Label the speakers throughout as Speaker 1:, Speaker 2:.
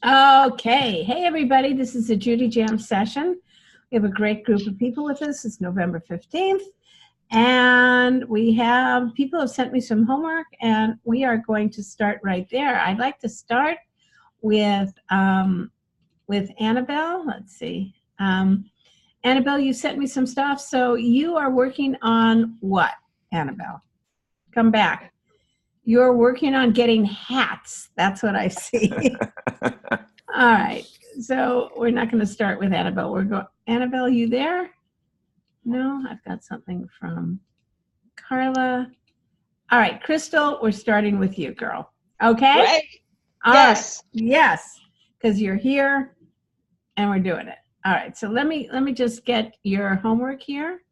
Speaker 1: Okay. Hey, everybody. This is a Judy Jam session. We have a great group of people with us. It's November 15th. And we have people have sent me some homework, and we are going to start right there. I'd like to start with Annabelle. Let's see. Annabelle, you sent me some stuff. So you are working on what, Annabelle? Come back. You're working on getting hats. That's what I see. All right. So we're not going to start with Annabelle. Annabelle, you there? No, I've got something from Carla. All right, Crystal, we're starting with you, girl. Okay?
Speaker 2: Right.
Speaker 1: All
Speaker 2: Yes.
Speaker 1: right. Yes, because you're here and we're doing it. All right. So let me just get your homework here.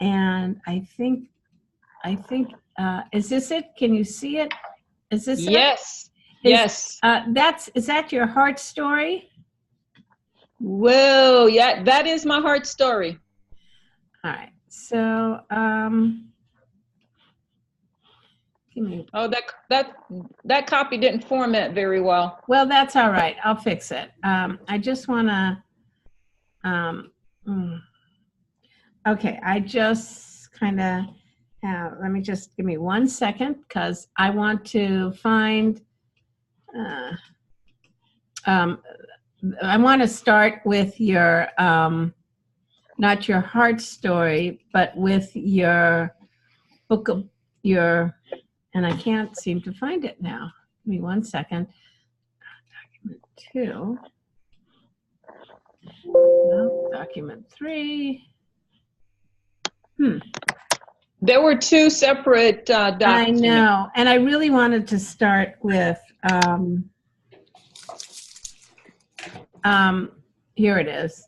Speaker 1: And I think is this it? Can you see it? Is this
Speaker 2: Yes.
Speaker 1: it?
Speaker 2: Yes.
Speaker 1: Is that your heart story?
Speaker 2: Well, yeah, that is my heart story.
Speaker 1: All right. So give me.
Speaker 2: Oh, that copy didn't format very well.
Speaker 1: Well, that's all right. I'll fix it. I just want to. Okay, I just kind of have. Let me just give me 1 second because I want to find. I want to start with your, not your heart story, but with your book of your, and I can't seem to find it now. Give me 1 second. Document 2. No, document 3.
Speaker 2: There were two separate documents.
Speaker 1: I know, and I really wanted to start with, here it is.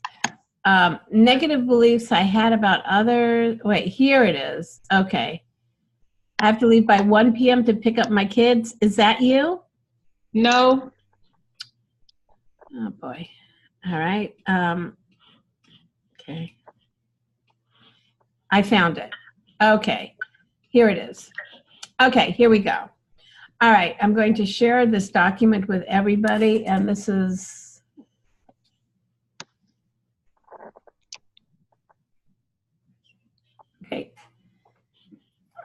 Speaker 1: Negative beliefs I had about others. Wait, here it is. Okay. I have to leave by 1 p.m. to pick up my kids. Is that you?
Speaker 2: No.
Speaker 1: Oh, boy. All right. Okay. I found it. Okay. Here it is. Okay, here we go. All right. I'm going to share this document with everybody, and this is... Okay.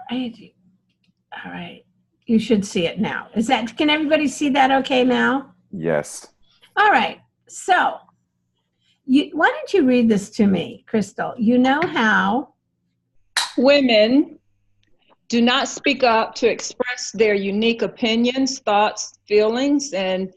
Speaker 1: All right. You should see it now. Can everybody see that okay now?
Speaker 3: Yes.
Speaker 1: All right. So, why don't you read this to me, Crystal? You know how
Speaker 2: Women do not speak up to express their unique opinions, thoughts, feelings, and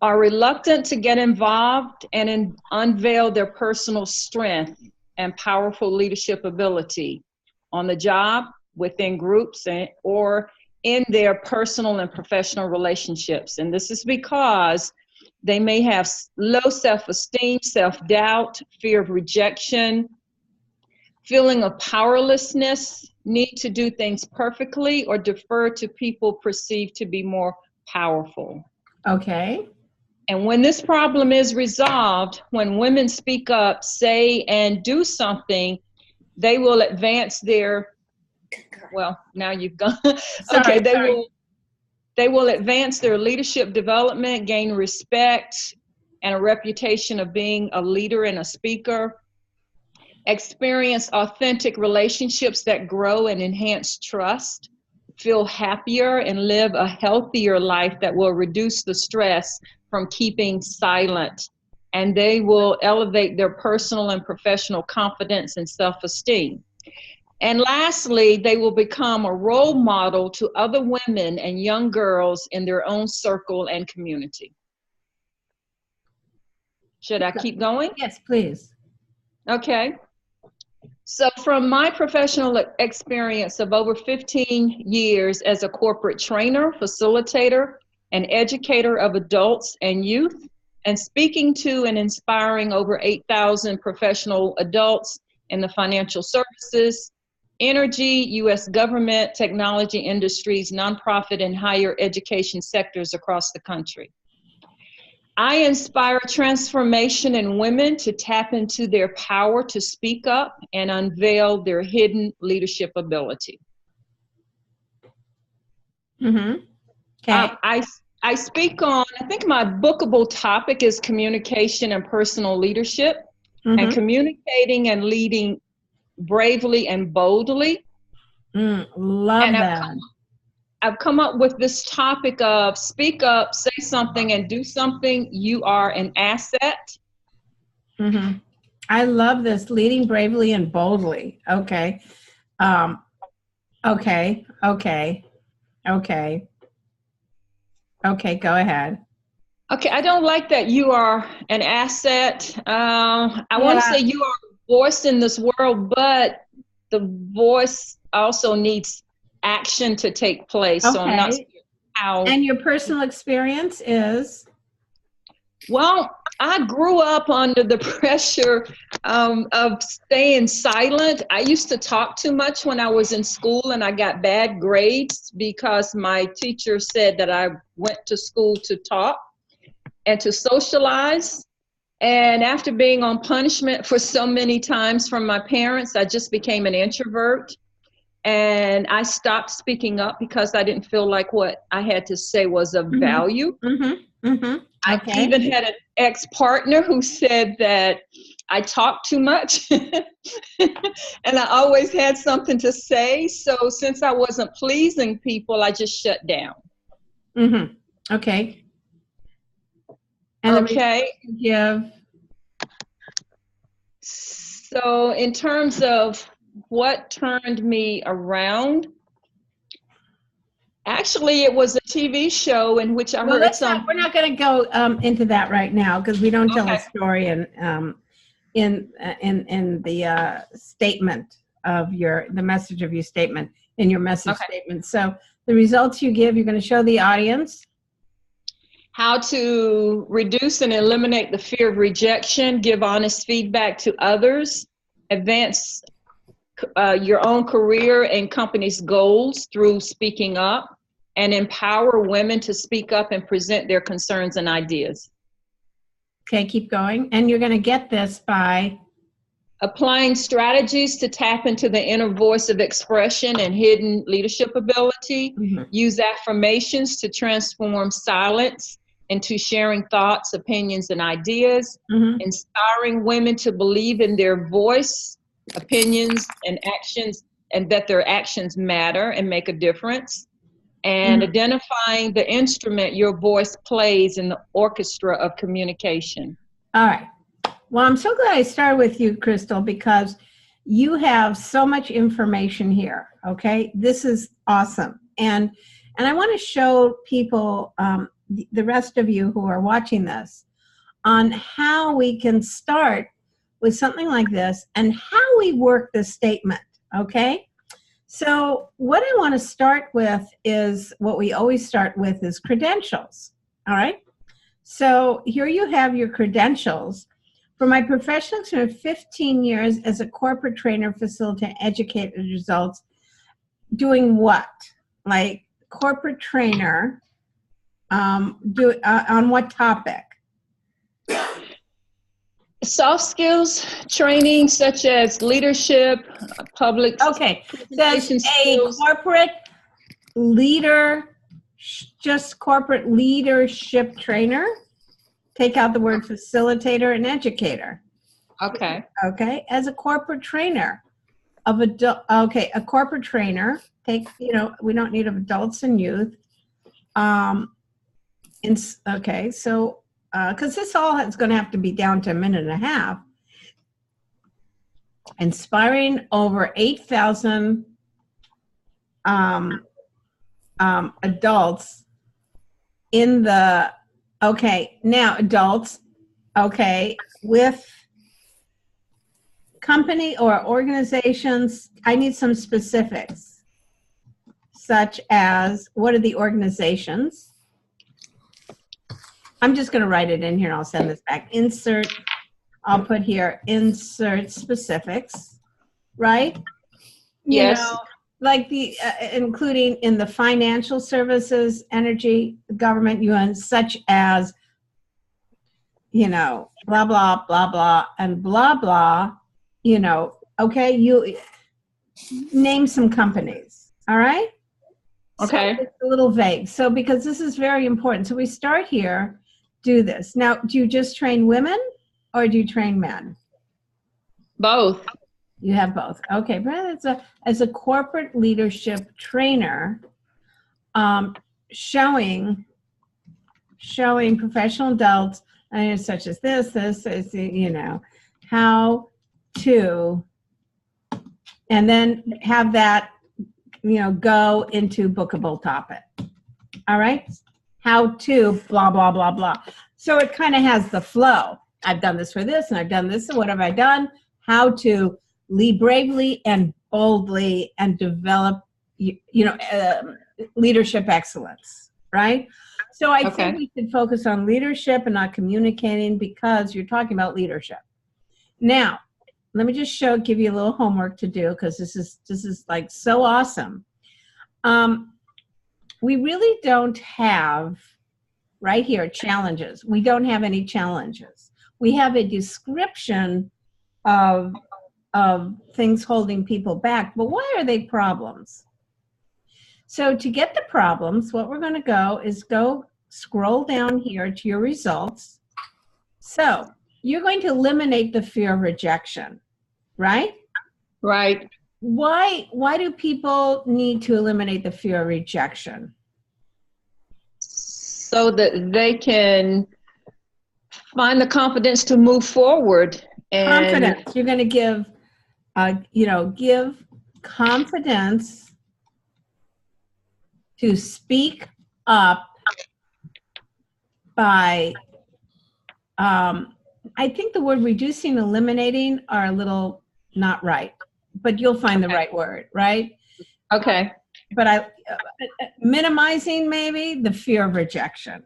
Speaker 2: are reluctant to get involved and unveil their personal strength and powerful leadership ability on the job, within groups, or in their personal and professional relationships. And this is because they may have low self-esteem, self-doubt, fear of rejection, feeling of powerlessness, need to do things perfectly, or defer to people perceived to be more powerful.
Speaker 1: Okay.
Speaker 2: And when this problem is resolved, when women speak up, say, and do something, they will advance their, well, now you've gone.
Speaker 1: Sorry,
Speaker 2: Okay, they will advance their leadership development, gain respect and a reputation of being a leader and a speaker, experience authentic relationships that grow and enhance trust, feel happier and live a healthier life that will reduce the stress from keeping silent. And they will elevate their personal and professional confidence and self-esteem. And lastly, they will become a role model to other women and young girls in their own circle and community. Should I keep going?
Speaker 1: Yes, please.
Speaker 2: Okay. So from my professional experience of over 15 years as a corporate trainer, facilitator, and educator of adults and youth, and speaking to and inspiring over 8,000 professional adults in the financial services, energy, U.S. government, technology industries, nonprofit, and higher education sectors across the country. I inspire transformation in women to tap into their power to speak up and unveil their hidden leadership ability.
Speaker 1: Mm-hmm. Okay.
Speaker 2: I speak on, I think my bookable topic is communication and personal leadership, and communicating and leading bravely and boldly.
Speaker 1: Love
Speaker 2: And
Speaker 1: that.
Speaker 2: I've come up with this topic of speak up, say something, and do something. You are an asset.
Speaker 1: I love this, leading bravely and boldly. Okay. Okay. Go ahead.
Speaker 2: Okay, I don't like that you are an asset. I want to say you are a voice in this world, but the voice also needs action to take place.
Speaker 1: Okay.
Speaker 2: So I'm not sure how.
Speaker 1: And your personal experience is?
Speaker 2: Well, I grew up under the pressure of staying silent. I used to talk too much when I was in school, and I got bad grades because my teacher said that I went to school to talk and to socialize. And after being on punishment for so many times from my parents, I just became an introvert. And I stopped speaking up because I didn't feel like what I had to say was of value. I even had an ex-partner who said that I talk too much and I always had something to say. So since I wasn't pleasing people, I just shut down.
Speaker 1: Okay. And
Speaker 2: okay. So in terms of what turned me around, actually, it was a TV show in which I heard some.
Speaker 1: We're not going to go into that right now because we don't tell a story in the statement of the message of your statement in your message statement. So the results you give, you're going to show the audience
Speaker 2: how to reduce and eliminate the fear of rejection, give honest feedback to others, advance your own career and company's goals through speaking up, and empower women to speak up and present their concerns and ideas.
Speaker 1: Okay, keep going. And you're going to get this by
Speaker 2: applying strategies to tap into the inner voice of expression and hidden leadership ability. Use affirmations to transform silence into sharing thoughts, opinions, and ideas. Inspiring women to believe in their voice, opinions, and actions, and that their actions matter and make a difference. And identifying the instrument your voice plays in the orchestra of communication.
Speaker 1: All right. Well, I'm so glad I started with you, Crystal, because you have so much information here. Okay, this is awesome, and I want to show people, the rest of you who are watching this, on how we can start with something like this and how we work this statement. Okay. So what I want to start with is what we always start with is credentials. All right. So here you have your credentials. For my professional experience, 15 years as a corporate trainer, facilitator, educator results, doing what? Like corporate trainer, on what topic?
Speaker 2: Soft skills training such as leadership, public.
Speaker 1: Okay, says a corporate leader, just corporate leadership trainer. Take out the word facilitator and educator.
Speaker 2: Okay.
Speaker 1: Okay, as a corporate trainer of a corporate trainer. We don't need of adults and youth. So. Because this all is going to have to be down to a minute and a half. Inspiring over 8,000 adults in the, adults, with company or organizations. I need some specifics, such as what are the organizations? I'm just going to write it in here. I'll send this back. I'll put here, insert specifics, right?
Speaker 2: Yes.
Speaker 1: Like including in the financial services, energy, government, UN, such as, blah, blah, blah, blah, and blah, blah, okay? You name some companies, all right?
Speaker 2: Okay.
Speaker 1: So it's a little vague. So because this is very important. So we start here, do this. Now, do you just train women or do you train men?
Speaker 2: Both.
Speaker 1: You have both. Okay, but as a corporate leadership trainer, showing professional adults, such as this is, how to, and then have that, go into bookable topic. All right? How to blah, blah, blah, blah. So it kind of has the flow. I've done this for this, and I've done this, and what have I done? How to lead bravely and boldly and develop, leadership excellence, right? So I think we should focus on leadership and not communicating because you're talking about leadership. Now, let me just give you a little homework to do because this is like so awesome. We really don't have, right here, challenges. We don't have any challenges. We have a description of things holding people back, but why are they problems? So to get the problems, what we're going to go is scroll down here to your results. So you're going to eliminate the fear of rejection, right?
Speaker 2: Right.
Speaker 1: Why do people need to eliminate the fear of rejection?
Speaker 2: So that they can find the confidence to move forward. And
Speaker 1: Confidence. You're going to give confidence to speak up by, I think the word reducing, eliminating are a little not right, but you'll find the right word, right?
Speaker 2: Okay.
Speaker 1: But minimizing maybe the fear of rejection.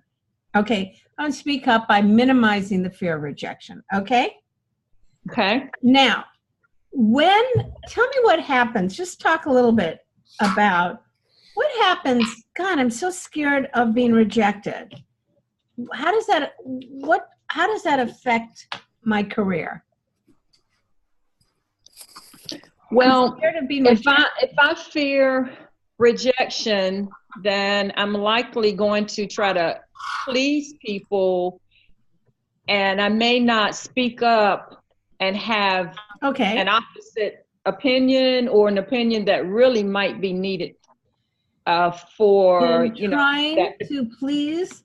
Speaker 1: Okay, I'll speak up by minimizing the fear of rejection, okay?
Speaker 2: Okay.
Speaker 1: Now, tell me what happens, just talk a little bit about what happens. God, I'm so scared of being rejected. How does that affect my career?
Speaker 2: Well, if I fear rejection, then I'm likely going to try to please people, and I may not speak up and have an opposite opinion or an opinion that really might be needed for
Speaker 1: trying to please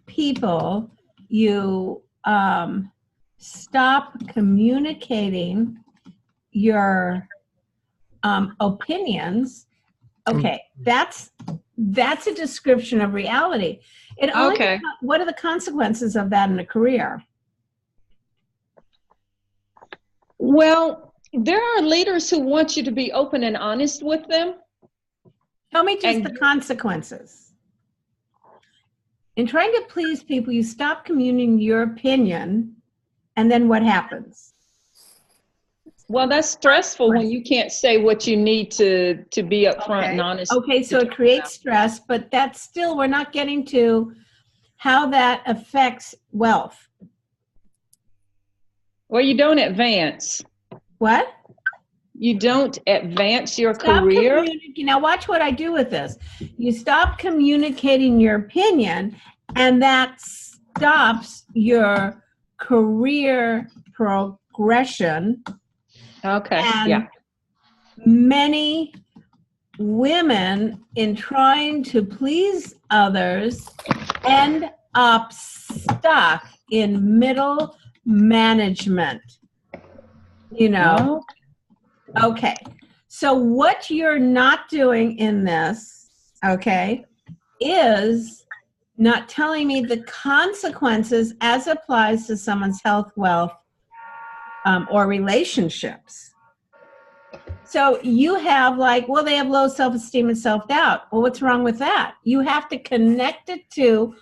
Speaker 1: people. You stop communicating your opinions. Okay, that's a description of reality. What are the consequences of that in a career?
Speaker 2: Well, there are leaders who want you to be open and honest with them.
Speaker 1: Tell me just the consequences. In trying to please people, you stop communicating your opinion, and then what happens?
Speaker 2: Well, that's stressful when you can't say what you need to be upfront and honest.
Speaker 1: Okay, so it creates stress, but that's still, we're not getting to how that affects wealth.
Speaker 2: Well, you don't advance.
Speaker 1: What?
Speaker 2: You don't advance your career.
Speaker 1: Now watch what I do with this. You stop communicating your opinion, and that stops your career progression.
Speaker 2: Okay.
Speaker 1: And many women, in trying to please others, end up stuck in middle management. Okay. So what you're not doing in this, okay, is not telling me the consequences as applies to someone's health, wealth, or relationships. So you have they have low self-esteem and self-doubt. Well, what's wrong with that? You have to connect it to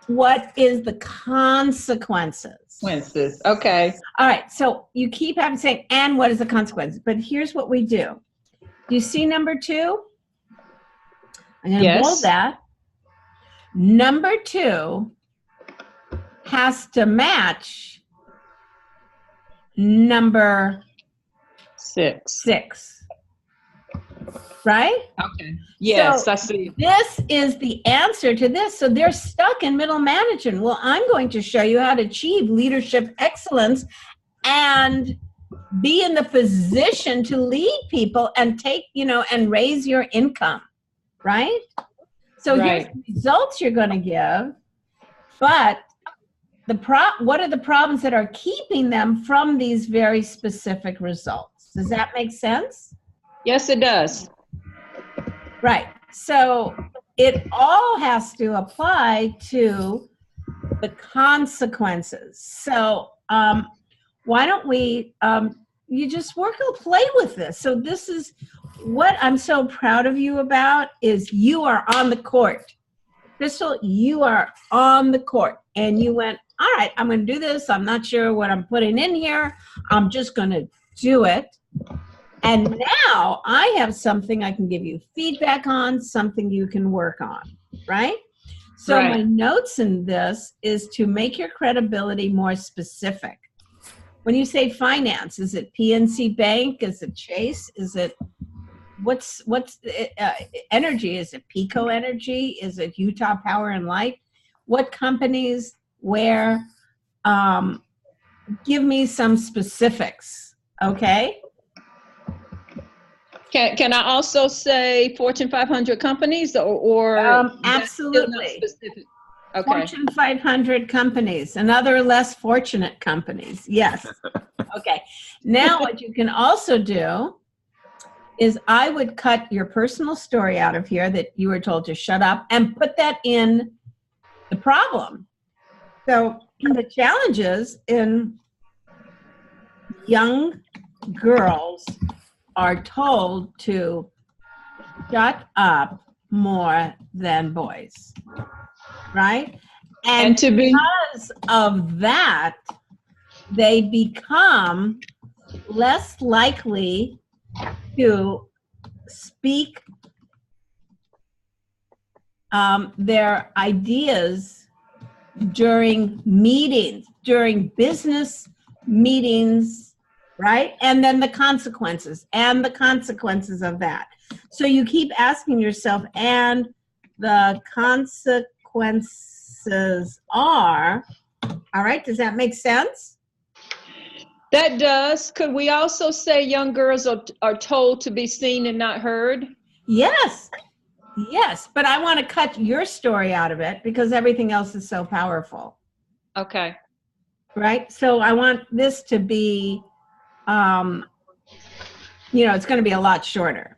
Speaker 1: what is the consequences.
Speaker 2: Okay.
Speaker 1: All right. So you keep saying, and what is the consequence? But here's what we do. Do you see number 2? I'm going to bold that. Number 2 has to match number 6. right?
Speaker 2: Okay. Yes,
Speaker 1: So
Speaker 2: I see.
Speaker 1: this is the answer to this. So they're stuck in middle management. Well, I'm going to show you how to achieve leadership excellence and be in the position to lead people and take, and raise your income, right? So here's
Speaker 2: Right.
Speaker 1: the results you're going to give, but what are the problems that are keeping them from these very specific results? Does that make sense?
Speaker 2: Yes, it does.
Speaker 1: Right. So it all has to apply to the consequences. So why don't we, you just play with this. So this is what I'm so proud of you about is you are on the court. Crystal, you are on the court and you went, all right, I'm going to do this. I'm not sure what I'm putting in here. I'm just going to do it. And now I have something I can give you feedback on, something you can work on, right? So
Speaker 2: Right.
Speaker 1: my notes in this is to make your credibility more specific. When you say finance, is it PNC Bank? Is it Chase? Is it what's energy? Is it Pico Energy? Is it Utah Power and Light? What companies? Where? Give me some specifics, okay?
Speaker 2: Can I also say Fortune 500 companies or
Speaker 1: Absolutely.
Speaker 2: specific? Okay.
Speaker 1: Fortune 500 companies and other less fortunate companies. Yes. Okay. Now what you can also do is I would cut your personal story out of here that you were told to shut up and put that in the problem. So the challenges in young girls are told to shut up more than boys, right? And
Speaker 2: to be
Speaker 1: because of that, they become less likely to speak their ideas during meetings, during business meetings, right? And then the consequences of that. So you keep asking yourself, and the consequences are, all right, does that make sense?
Speaker 2: That does. Could we also say young girls are told to be seen and not heard?
Speaker 1: Yes. Yes, but I want to cut your story out of it because everything else is so powerful.
Speaker 2: Okay.
Speaker 1: Right? So I want this to be, it's going to be a lot shorter.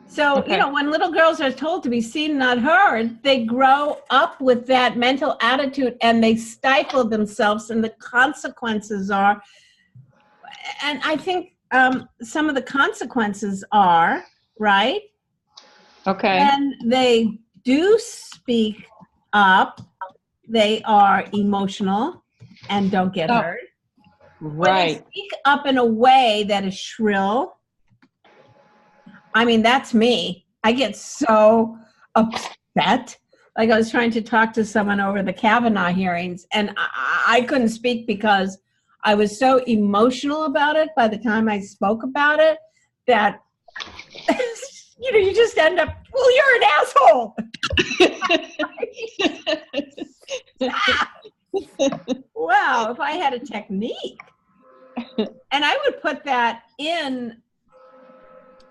Speaker 1: So,
Speaker 2: Okay.
Speaker 1: when little girls are told to be seen, not heard, they grow up with that mental attitude and they stifle themselves, and the consequences are, and I think some of the consequences are, right?
Speaker 2: Okay.
Speaker 1: When they do speak up, they are emotional and don't get heard.
Speaker 2: Right.
Speaker 1: When they speak up in a way that is shrill, I mean, that's me. I get so upset. Like I was trying to talk to someone over the Kavanaugh hearings, and I couldn't speak because I was so emotional about it by the time I spoke about it that, you just end up, well, you're an asshole. Wow, if I had a technique. And I would put that in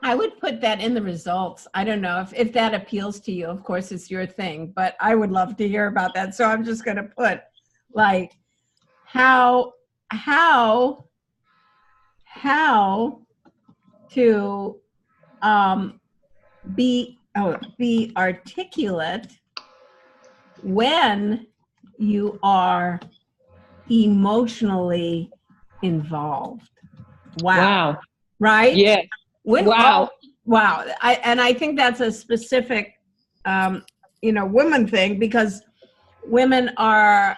Speaker 1: the results. I don't know if that appeals to you. Of course, it's your thing, but I would love to hear about that. So I'm just going to put like how to be articulate when you are emotionally involved. Wow. Right?
Speaker 2: Yeah. Wow.
Speaker 1: Wow. I think that's a specific, women thing, because women are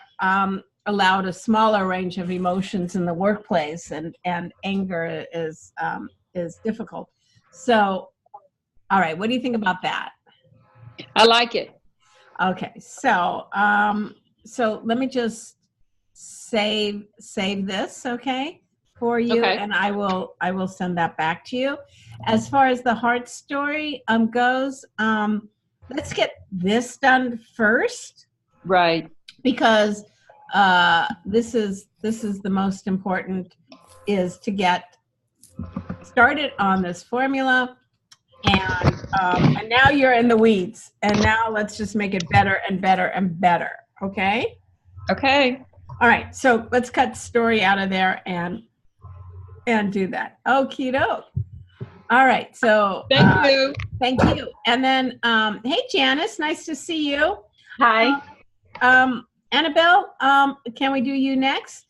Speaker 1: allowed a smaller range of emotions in the workplace, and anger is difficult. So, all right, what do you think about that?
Speaker 2: I like it.
Speaker 1: Okay, so so let me just save this, okay? for you,
Speaker 2: Okay.
Speaker 1: and I will send that back to you. As far as the heart story goes, let's get this done first,
Speaker 2: Right.
Speaker 1: because this is the most important, is to get started on this formula, and now you're in the weeds, and now let's just make it better and better and better. Okay.
Speaker 2: Okay.
Speaker 1: All right, so let's cut story out of there and do that. Okie doke. All right, so
Speaker 2: Thank you.
Speaker 1: thank you. And then, hey Janice, nice to see you.
Speaker 2: Hi.
Speaker 1: Annabelle, can we do you next?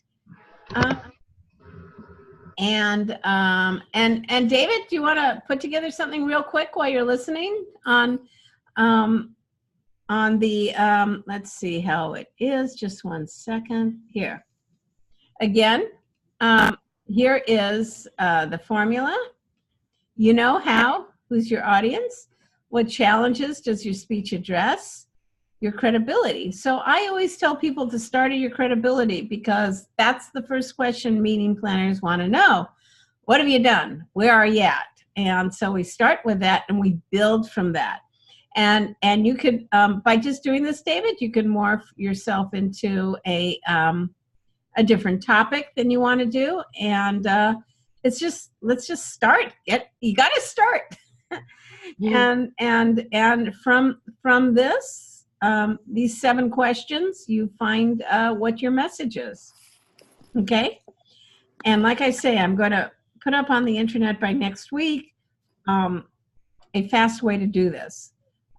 Speaker 1: And David, do you want to put together something real quick while you're listening on the let's see how it is. Just one second here. Again, here is the formula. You know how? Who's your audience? What challenges does your speech address? Your credibility. So I always tell people to start at your credibility, because that's the first question meeting planners want to know. What have you done? Where are you at? And so we start with that and we build from that. And you could, by just doing this, David, you can morph yourself into a different topic than you want to do. And let's just start. You got to start. And from this, these 7 questions, you find what your message is. Okay. And like I say, I'm going to put up on the internet by next week a fast way to do this.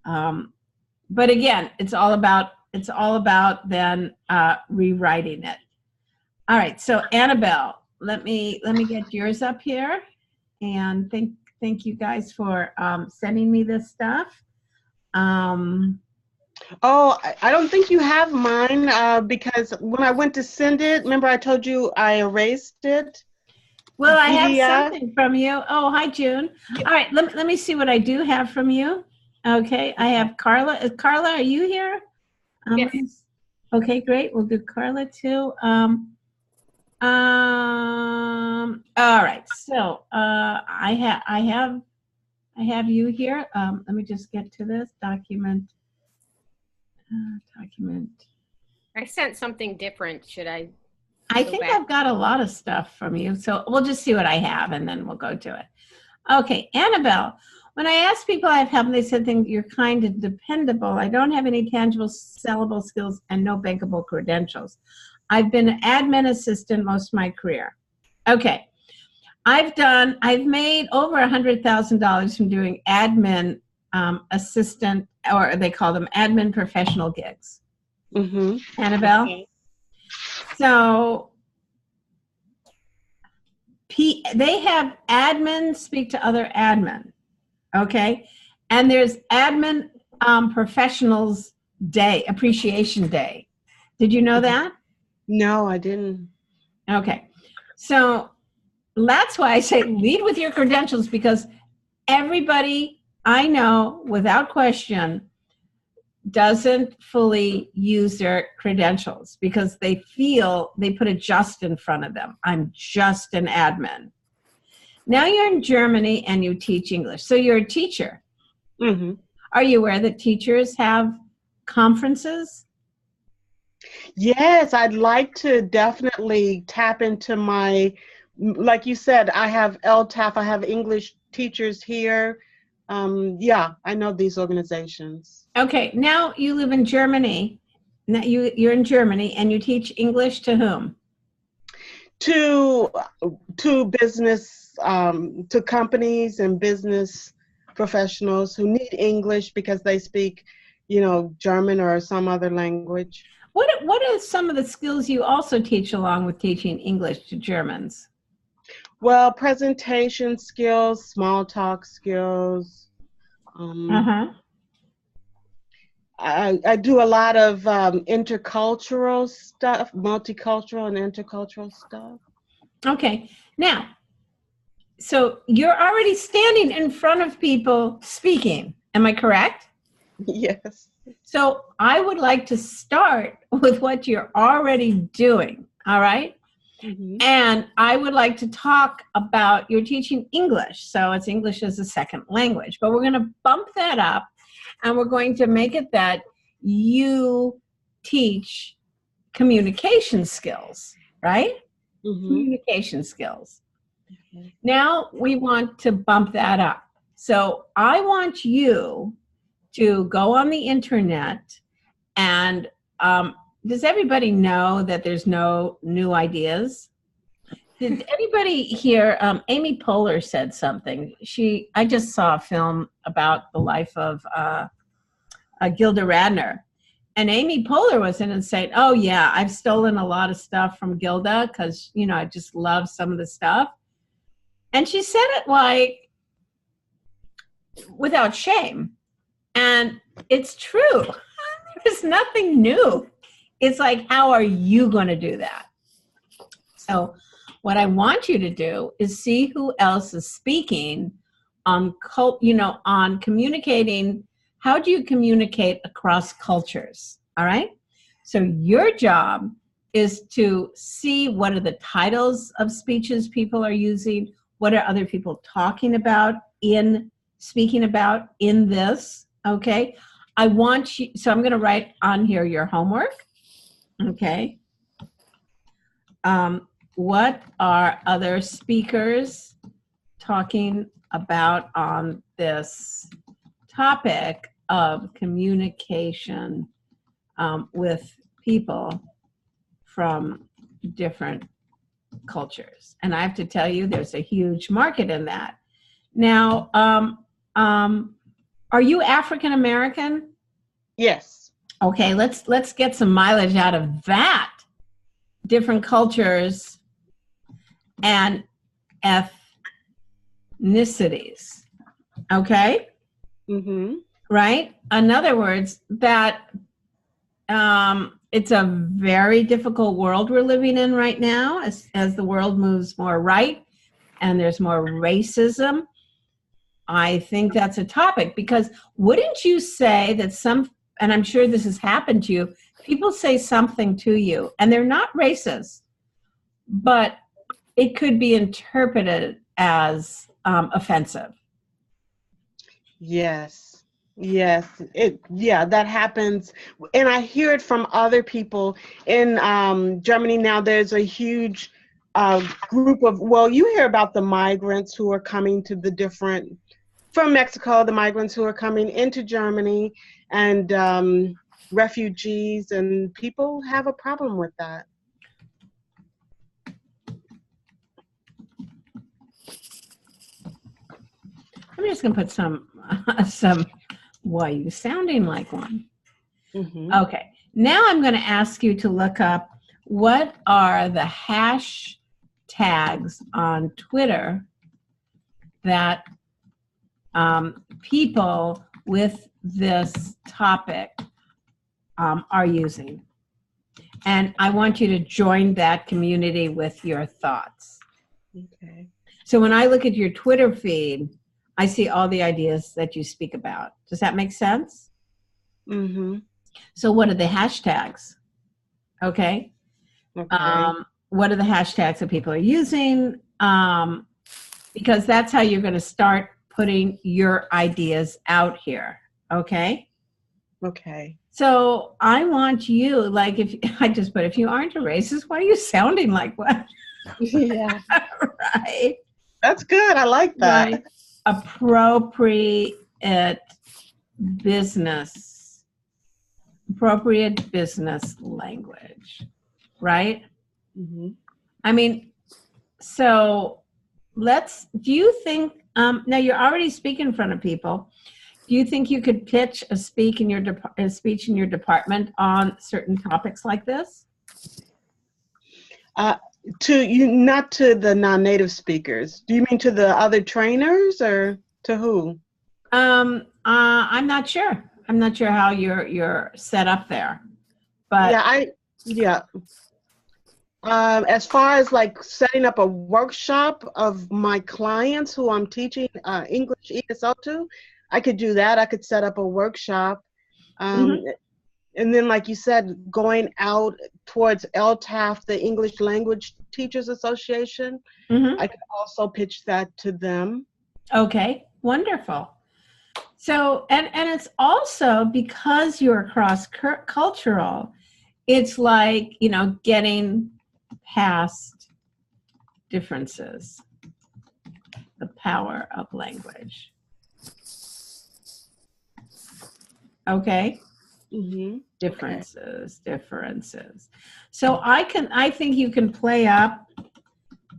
Speaker 1: But again, it's all about then rewriting it. All right. So Annabelle, let me get yours up here, and thank you guys for sending me this stuff.
Speaker 3: Oh, I don't think you have mine because when I went to send it, remember I told you I erased it?
Speaker 1: Well, I have something from you. Oh, hi, June. All right, let me see what I do have from you. Okay, I have Carla. Carla, are you here?
Speaker 4: Yes.
Speaker 1: Okay, great. We'll do Carla too. All right. So I have you here. Let me just get to this document.
Speaker 4: I sent something different. Should I?
Speaker 1: I think I've got a lot of stuff from you, so we'll just see what I have, and then we'll go to it. Okay, Annabelle. When I asked people I have helped, they said, you're kind and dependable. I don't have any tangible, sellable skills and no bankable credentials. I've been an admin assistant most of my career. Okay, I've made over $100,000 from doing admin assistant, or they call them admin professional gigs.
Speaker 3: Mm-hmm.
Speaker 1: Annabelle? Okay. So they have admin speak to other admin, okay? And there's admin professionals day, appreciation day. Did you know that?
Speaker 3: No, I didn't.
Speaker 1: Okay. So that's why I say lead with your credentials, because everybody I know, without question, doesn't fully use their credentials because they feel they put a just in front of them. I'm just an admin. Now you're in Germany and you teach English. So you're a teacher.
Speaker 3: Mm-hmm.
Speaker 1: Are you aware that teachers have conferences?
Speaker 3: Yes, I'd like to definitely tap into my, like you said, I have LTAF, I have English teachers here. Yeah, I know these organizations.
Speaker 1: Okay, now you live in Germany. Now you're in Germany and you teach English to whom?
Speaker 3: To business, to companies and business professionals who need English because they speak, German or some other language.
Speaker 1: What are some of the skills you also teach along with teaching English to Germans?
Speaker 3: Well, presentation skills, small talk skills. I do a lot of intercultural stuff, multicultural and intercultural stuff.
Speaker 1: Okay. Now, so you're already standing in front of people speaking. Am I correct?
Speaker 3: Yes.
Speaker 1: So I would like to start with what you're already doing. All right. And I would like to talk about, you're teaching English, so it's English as a second language, but we're going to bump that up and we're going to make it that you teach communication skills, right? Communication skills. Now we want to bump that up. So I want you to go on the internet and does everybody know that there's no new ideas? Did anybody hear, Amy Poehler said something. I just saw a film about the life of Gilda Radner. And Amy Poehler was in and saying, oh yeah, I've stolen a lot of stuff from Gilda because, you know, I just love some of the stuff. And she said it like without shame. And it's true. There's nothing new. It's like, how are you going to do that? So what I want you to do is see who else is speaking on, on communicating. How do you communicate across cultures? All right. So your job is to see what are the titles of speeches people are using. What are other people talking about speaking about in this? Okay. I want you, so I'm going to write on here your homework. Okay. What are other speakers talking about on this topic of communication with people from different cultures? And I have to tell you, there's a huge market in that. Now, are you African American?
Speaker 3: Yes.
Speaker 1: Okay, let's get some mileage out of that. Different cultures and ethnicities. Okay? Right? In other words, that it's a very difficult world we're living in right now as the world moves more right and there's more racism. I think that's a topic because wouldn't you say that and I'm sure this has happened to you, people say something to you and they're not racist, but it could be interpreted as offensive.
Speaker 3: Yes. That happens. And I hear it from other people in Germany now. There's a huge group of, you hear about the migrants who are coming to from Mexico, the migrants who are coming into Germany, and refugees, and people have a problem with that.
Speaker 1: I'm just going to put some, why you sounding like one. Okay. Now I'm going to ask you to look up what are the hashtags on Twitter that people with this topic are using. And I want you to join that community with your thoughts.
Speaker 3: Okay.
Speaker 1: So when I look at your Twitter feed, I see all the ideas that you speak about. Does that make sense? So what are the hashtags? Okay. What are the hashtags that people are using? Because that's how you're going to start putting your ideas out here. Okay.
Speaker 3: Okay.
Speaker 1: So I want you, like, if you aren't a racist, why are you sounding like one?
Speaker 3: Yeah.
Speaker 1: Right.
Speaker 3: That's good. I like that.
Speaker 1: Right. Appropriate business language, right? I mean, so do you think, now you're already speaking in front of people. Do you think you could pitch a speech in your department on certain topics like this?
Speaker 3: Not to the non-native speakers. Do you mean to the other trainers or to who?
Speaker 1: I'm not sure. I'm not sure how you're set up there, but
Speaker 3: as far as like setting up a workshop of my clients who I'm teaching English ESL to, I could do that. I could set up a workshop. And then, like you said, going out towards LTAF, the English Language Teachers Association, I could also pitch that to them.
Speaker 1: Okay, wonderful. So, and it's also because you're cross-cultural, it's like, you know, getting past differences, the power of language. Okay? Differences. So I think you can play up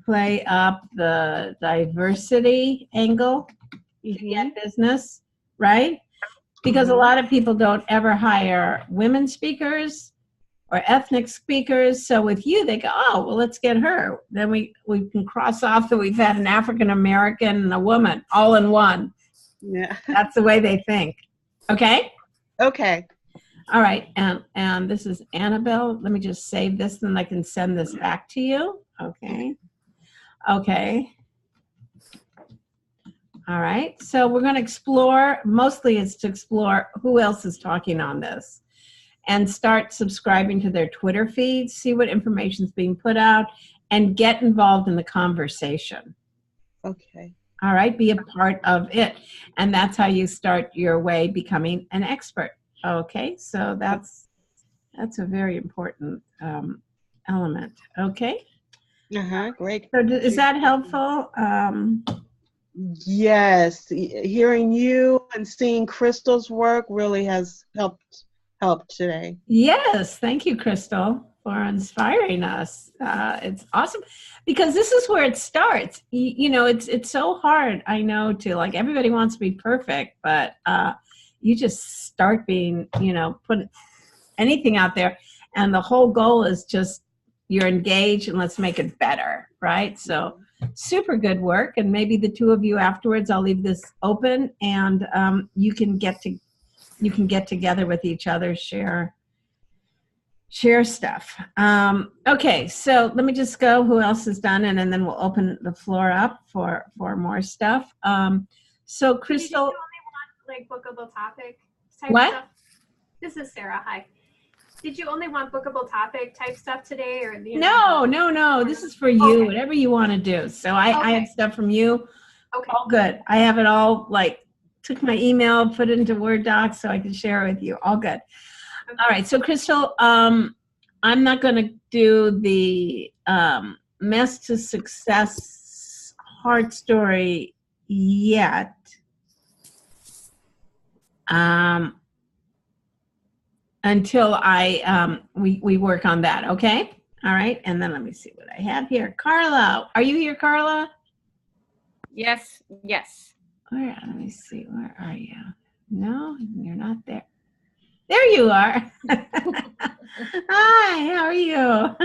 Speaker 1: the diversity angle to get business, right? Because a lot of people don't ever hire women speakers or ethnic speakers. So with you, they go, oh, well, let's get her. Then we can cross off that we've had an African American and a woman all in one.
Speaker 3: Yeah.
Speaker 1: That's the way they think. Okay?
Speaker 3: Okay.
Speaker 1: All right. And this is Annabelle. Let me just save this, then I can send this back to you. Okay. Okay. All right. So we're going to explore, mostly it's to explore who else is talking on this, and start subscribing to their Twitter feeds, see what information is being put out, and get involved in the conversation.
Speaker 3: Okay.
Speaker 1: All right. Be a part of it. And that's how you start your way becoming an expert. Okay. So that's a very important element. Okay.
Speaker 3: Great.
Speaker 1: So is that helpful?
Speaker 3: Yes. Hearing you and seeing Crystal's work really has helped today.
Speaker 1: Yes. Thank you, Crystal, for inspiring us. It's awesome because this is where it starts. You know, it's so hard, I know, to, like, everybody wants to be perfect, but you just start being, you know, put anything out there. And the whole goal is just you're engaged and let's make it better, right? So super good work. And maybe the two of you afterwards, I'll leave this open, and you can get together with each other, share stuff. Okay, so let me just go who else is done, and then we'll open the floor up for more stuff. So Crystal.
Speaker 4: Did you only want, like, bookable topic type
Speaker 1: What?
Speaker 4: stuff? This is Sarah. Hi. Did you only want bookable topic type stuff today, or
Speaker 1: No. This is for you. Whatever you want to do. So I have stuff from you.
Speaker 4: Okay.
Speaker 1: All good. I have it all, like, took my email, put it into Word doc so I can share it with you. All good.
Speaker 4: Okay.
Speaker 1: All right. So Crystal, I'm not going to do the Mess to Success heart story yet. Until we work on that, okay? All right, and then let me see what I have here. Carla, are you here, Carla?
Speaker 4: Yes.
Speaker 1: Where? Let me see. Where are you? No, you're not there. There you are. Hi, how are you?
Speaker 4: I'm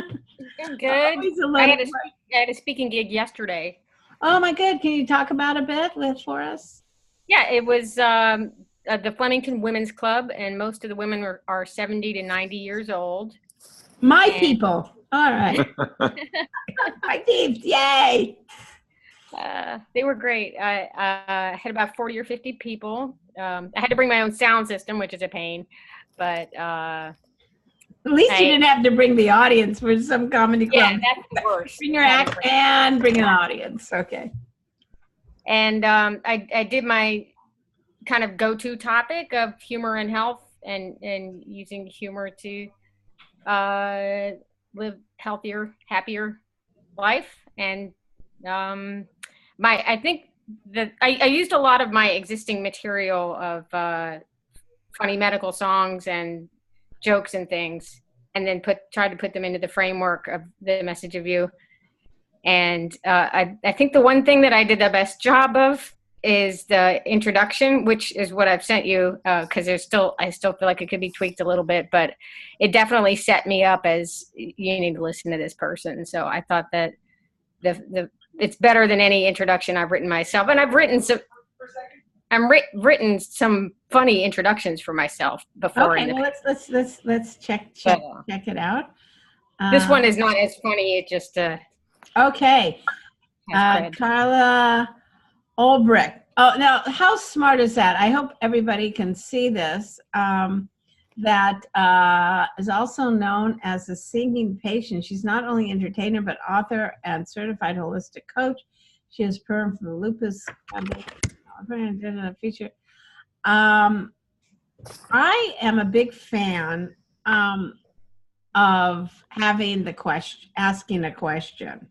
Speaker 4: good. I had a speaking gig yesterday.
Speaker 1: Oh my good. Can you talk about a bit for us?
Speaker 4: Yeah, it was the Flemington Women's Club, and most of the women are 70 to 90 years old.
Speaker 1: My people. All right. My peeps. Yay.
Speaker 4: They were great. I had about 40 or 50 people. I had to bring my own sound system, which is a pain, but
Speaker 1: at least you didn't have to bring the audience for some comedy club.
Speaker 4: Yeah, that's the worst.
Speaker 1: Bring your act and bring an audience. Okay.
Speaker 4: And I did my kind of go-to topic of humor and health, and using humor to live healthier, happier life. And I think that I used a lot of my existing material of funny medical songs and jokes and things, and then tried to put them into the framework of the message of you. And I think the one thing that I did the best job of is the introduction, which is what I've sent you, because I still feel like it could be tweaked a little bit, but it definitely set me up as you need to listen to this person. So I thought that it's better than any introduction I've written myself, and I've written written some funny introductions for myself before.
Speaker 1: Okay, well, let's check it out.
Speaker 4: This one is not as funny. It just
Speaker 1: okay. Carla Ulbrich. Oh, now how smart is that? I hope everybody can see this. that is also known as a singing patient. She's not only entertainer, but author and certified holistic coach. She is performed for the Lupus Foundation feature. I am a big fan of having the question, asking a question,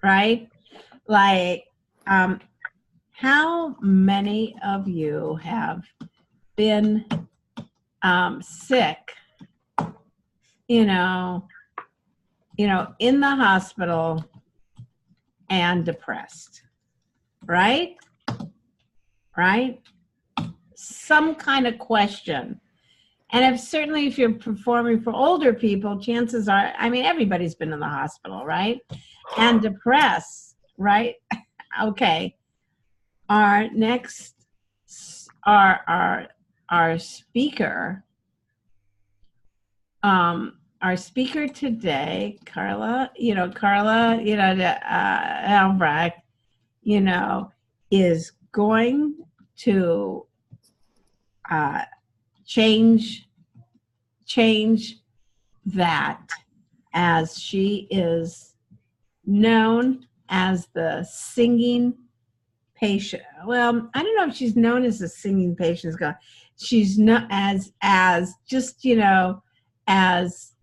Speaker 1: right? Like, how many of you have been sick, in the hospital and depressed, right? Right? Some kind of question. And if you're performing for older people, chances are, everybody's been in the hospital, right? And depressed, right? Okay. Our next, our speaker, our speaker today, Carla, Albrecht, is going to change that, as she is known as the singing patient. Well, I don't know if she's known as a singing patient. She's not as just, as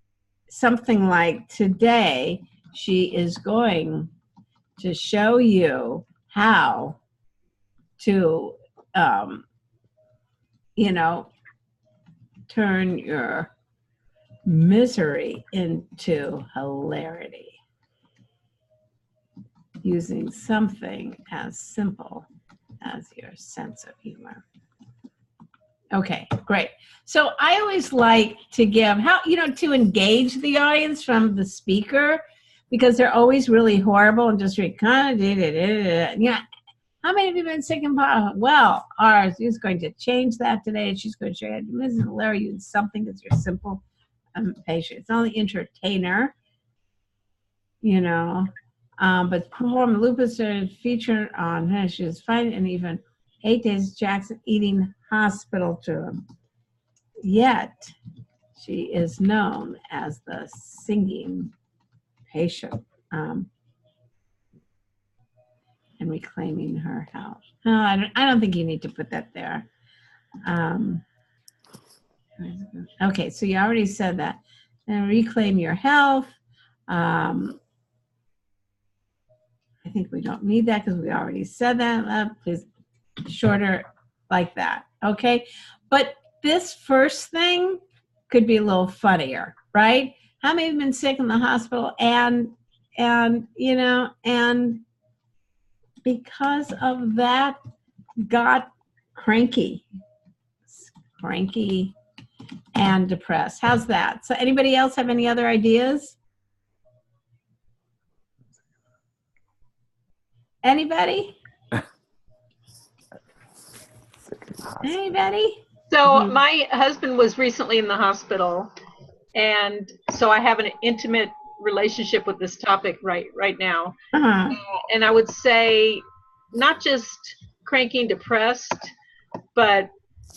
Speaker 1: something like today, she is going to show you how to, turn your misery into hilarity using something as simple as your sense of humor. Okay, great. So I always like to give to engage the audience from the speaker, because they're always really horrible and just kind of how many of you have been sick and well, ours is going to change that today. She's going to show you Mrs. Larry use something that's your simple patient. It's only entertainer, but perform lupus featured on her. She was fine, and even 8 days Jackson eating hospital to him. Yet she is known as the singing patient. And reclaiming her health. No, I don't think you need to put that there. Okay, so you already said that. And reclaim your health. I think we don't need that because we already said that. Please, shorter like that. Okay, but this first thing could be a little funnier, right? How many have been sick in the hospital and because of that, got cranky and depressed. How's that? So anybody else have any other ideas? Anybody? Anybody?
Speaker 5: So my husband was recently in the hospital, and so I have an intimate relationship with this topic right now. And I would say not just cranky and depressed, but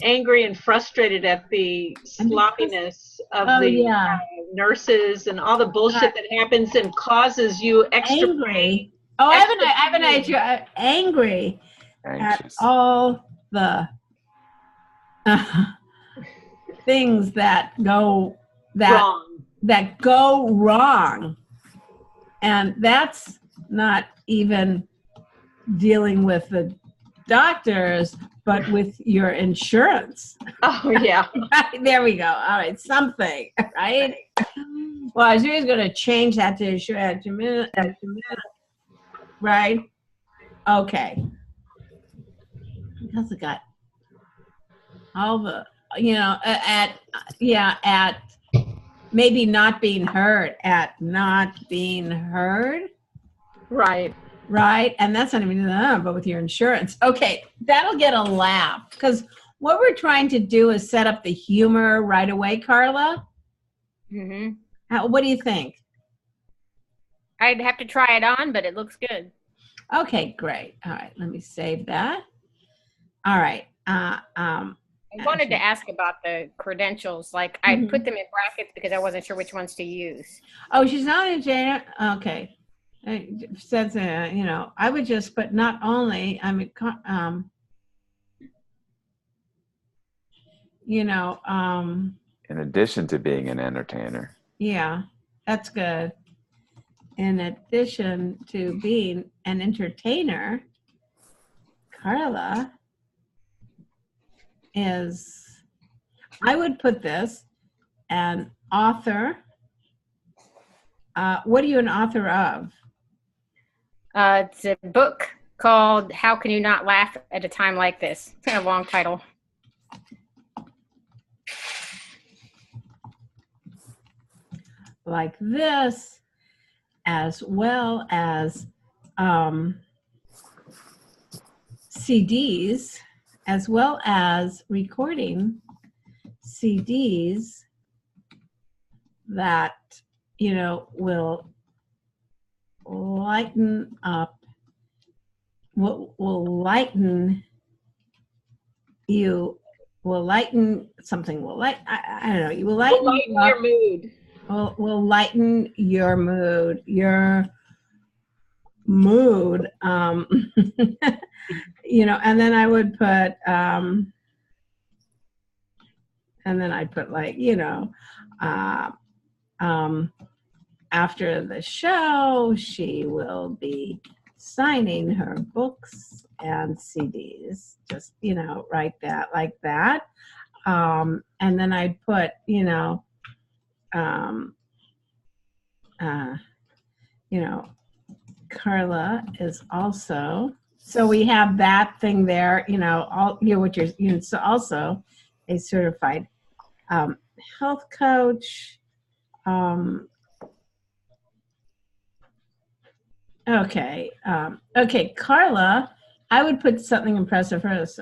Speaker 5: angry and frustrated at the sloppiness of nurses and all the bullshit that happens and causes you extra
Speaker 1: angry. I have an idea. Angry at all the things that go wrong, and that's not even dealing with the doctors, but with your insurance.
Speaker 5: Oh yeah.
Speaker 1: There we go. All right, something, right? Well, she's going to change that to insurance. Right? Okay. Because it got all the, at maybe not being heard, Right. And that's not even, but with your insurance. Okay. That'll get a laugh, because what we're trying to do is set up the humor right away, Carla.
Speaker 4: Mm-hmm.
Speaker 1: What do you think?
Speaker 4: I'd have to try it on, but it looks good.
Speaker 1: Okay, great. All right, let me save that. All right.
Speaker 4: I wanted to ask about the credentials. Like, I put them in brackets because I wasn't sure which ones to use.
Speaker 1: Oh, she's not a Jane. Okay. It says, you know, I would just put not only, I mean, you know,
Speaker 6: In addition to being an entertainer.
Speaker 1: yeah, that's good. In addition to being an entertainer, Carla is, I would put this, an author. What are you an author of?
Speaker 4: It's a book called How Can You Not Laugh at a Time Like This? It's a long title.
Speaker 1: Like this, as well as CDs, as well as recording CDs that, you know, will lighten up, will lighten you, will lighten something, will light, I don't know, you will lighten,
Speaker 5: your mood.
Speaker 1: Will lighten your mood, you know, and then I would put, and then I'd put like, you know, after the show, she will be signing her books and CDs, just, you know, write that like that. And then I'd put, you know, you know, Carla is also, so we have that thing there, you know, all, you know, what you're, you know, so also a certified health coach. Okay. Okay, Carla, I would put something impressive first.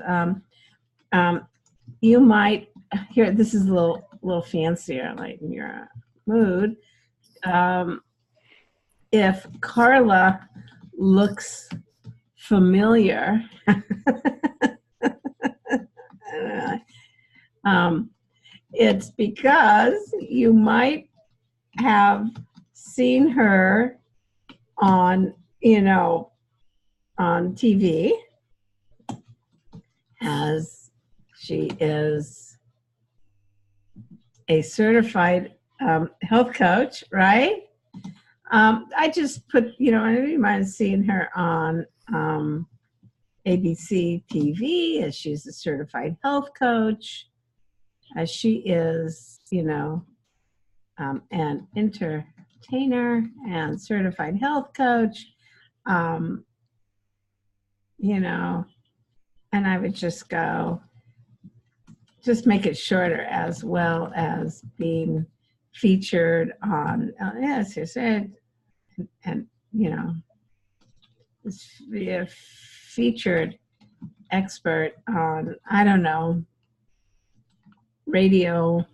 Speaker 1: You might, here, this is a little fancier, like in your mood. If Carla looks familiar, it's because you might have seen her on, you know, on TV, as she is a certified health coach, right? I just put, you know, I don't mind seeing her on ABC TV, as she's a certified health coach, as she is, you know, an entertainer and certified health coach, you know, and I would just go, just make it shorter, as well as being featured on, yes, you said, and, you know, be a featured expert on, I don't know, radio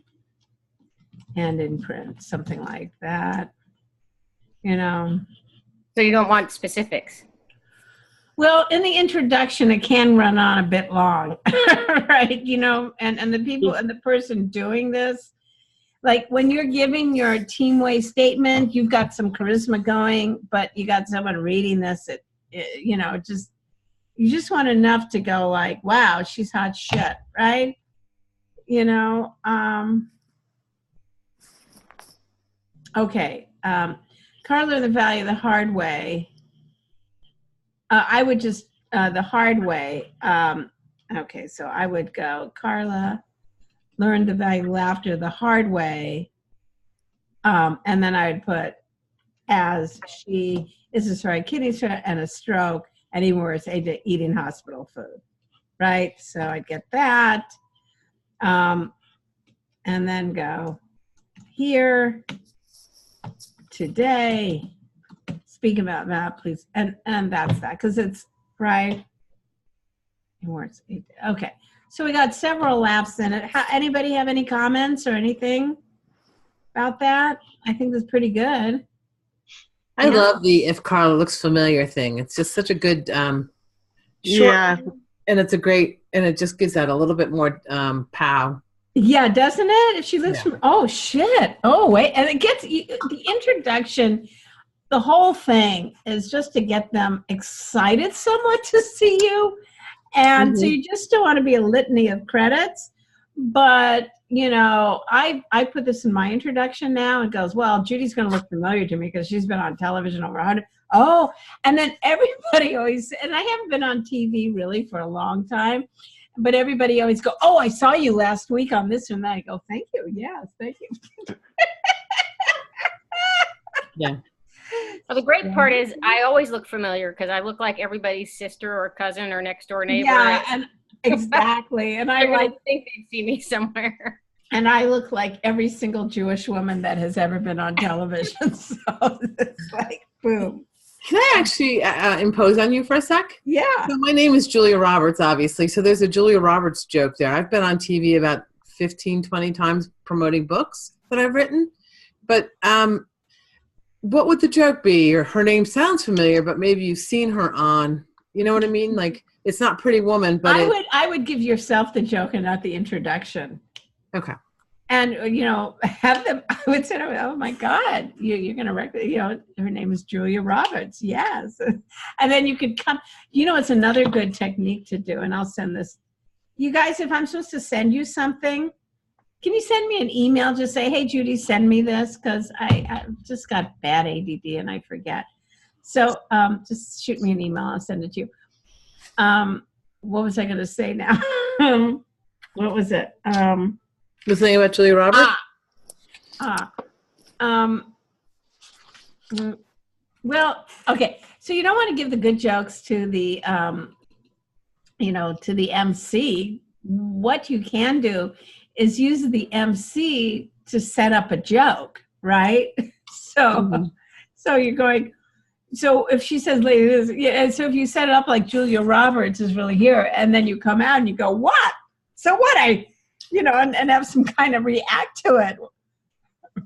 Speaker 1: and in print, something like that, you know.
Speaker 4: So you don't want specifics?
Speaker 1: Well, in the introduction, it can run on a bit long, right? You know, and the people and the person doing this, like when you're giving your teamway statement, you've got some charisma going, but you got someone reading this, you know, just, you just want enough to go like, wow, she's hot shit, right? You know, okay. Carla, the value of the hard way. I would just, the hard way. Okay, so I would go, Carla learned the value of laughter the hard way. And then I would put, as she is a sorry kidney stone and a stroke, and even worse, eating hospital food, right? So I'd get that. And then go here today. Speak about that, please. And that's that, because it's right. Words. Okay. So we got several laughs in it. Anybody have any comments or anything about that? I think that's pretty good.
Speaker 7: I love the if Carla looks familiar thing. It's just such a good short.
Speaker 3: Yeah.
Speaker 7: And it's and it just gives that a little bit more pow.
Speaker 1: Yeah, doesn't it? If she lives
Speaker 7: Yeah.
Speaker 1: from, oh shit. Oh wait, and it gets the introduction. The whole thing is just to get them excited somewhat to see you, and so you just don't want to be a litany of credits. But I put this in my introduction now. And goes, well, Judy's going to look familiar to me because she's been on television over 100. Oh, and then everybody always, and I haven't been on TV really for a long time. But everybody always go, oh, I saw you last week on this and that. I go, thank you. Yes, thank you.
Speaker 7: Yeah.
Speaker 4: Well, the great part is I always look familiar because I look like everybody's sister or cousin or next door neighbor.
Speaker 1: Yeah, and exactly. And I
Speaker 4: think they'd see me somewhere.
Speaker 1: And I look like every single Jewish woman that has ever been on television. So it's like, boom.
Speaker 7: Can I actually impose on you for a sec?
Speaker 1: Yeah.
Speaker 7: So my name is Julia Roberts, obviously. So there's a Julia Roberts joke there. I've been on TV about 15, 20 times promoting books that I've written. But what would the joke be? Or her name sounds familiar, but maybe you've seen her on, you know what I mean? Like, it's not Pretty Woman, but
Speaker 1: I would give yourself the joke and not the introduction.
Speaker 7: Okay.
Speaker 1: And, have them, I would say, oh my God, you're going to recognize, her name is Julia Roberts. Yes. And then you could come, it's another good technique to do. And I'll send this. You guys, if I'm supposed to send you something, can you send me an email? Just say, hey, Judy, send me this. Cause I've just got bad ADD and I forget. So just shoot me an email. I'll send it to you. What was I going to say now? What was it?
Speaker 7: Was something about Julia Roberts?
Speaker 1: Well, okay. So you don't want to give the good jokes to the, to the MC. What you can do is use the MC to set up a joke, right? So, so you're going. So if she says, yeah, so if you set it up like Julia Roberts is really here, and then you come out and you go, what? So what? And have some kind of react to it,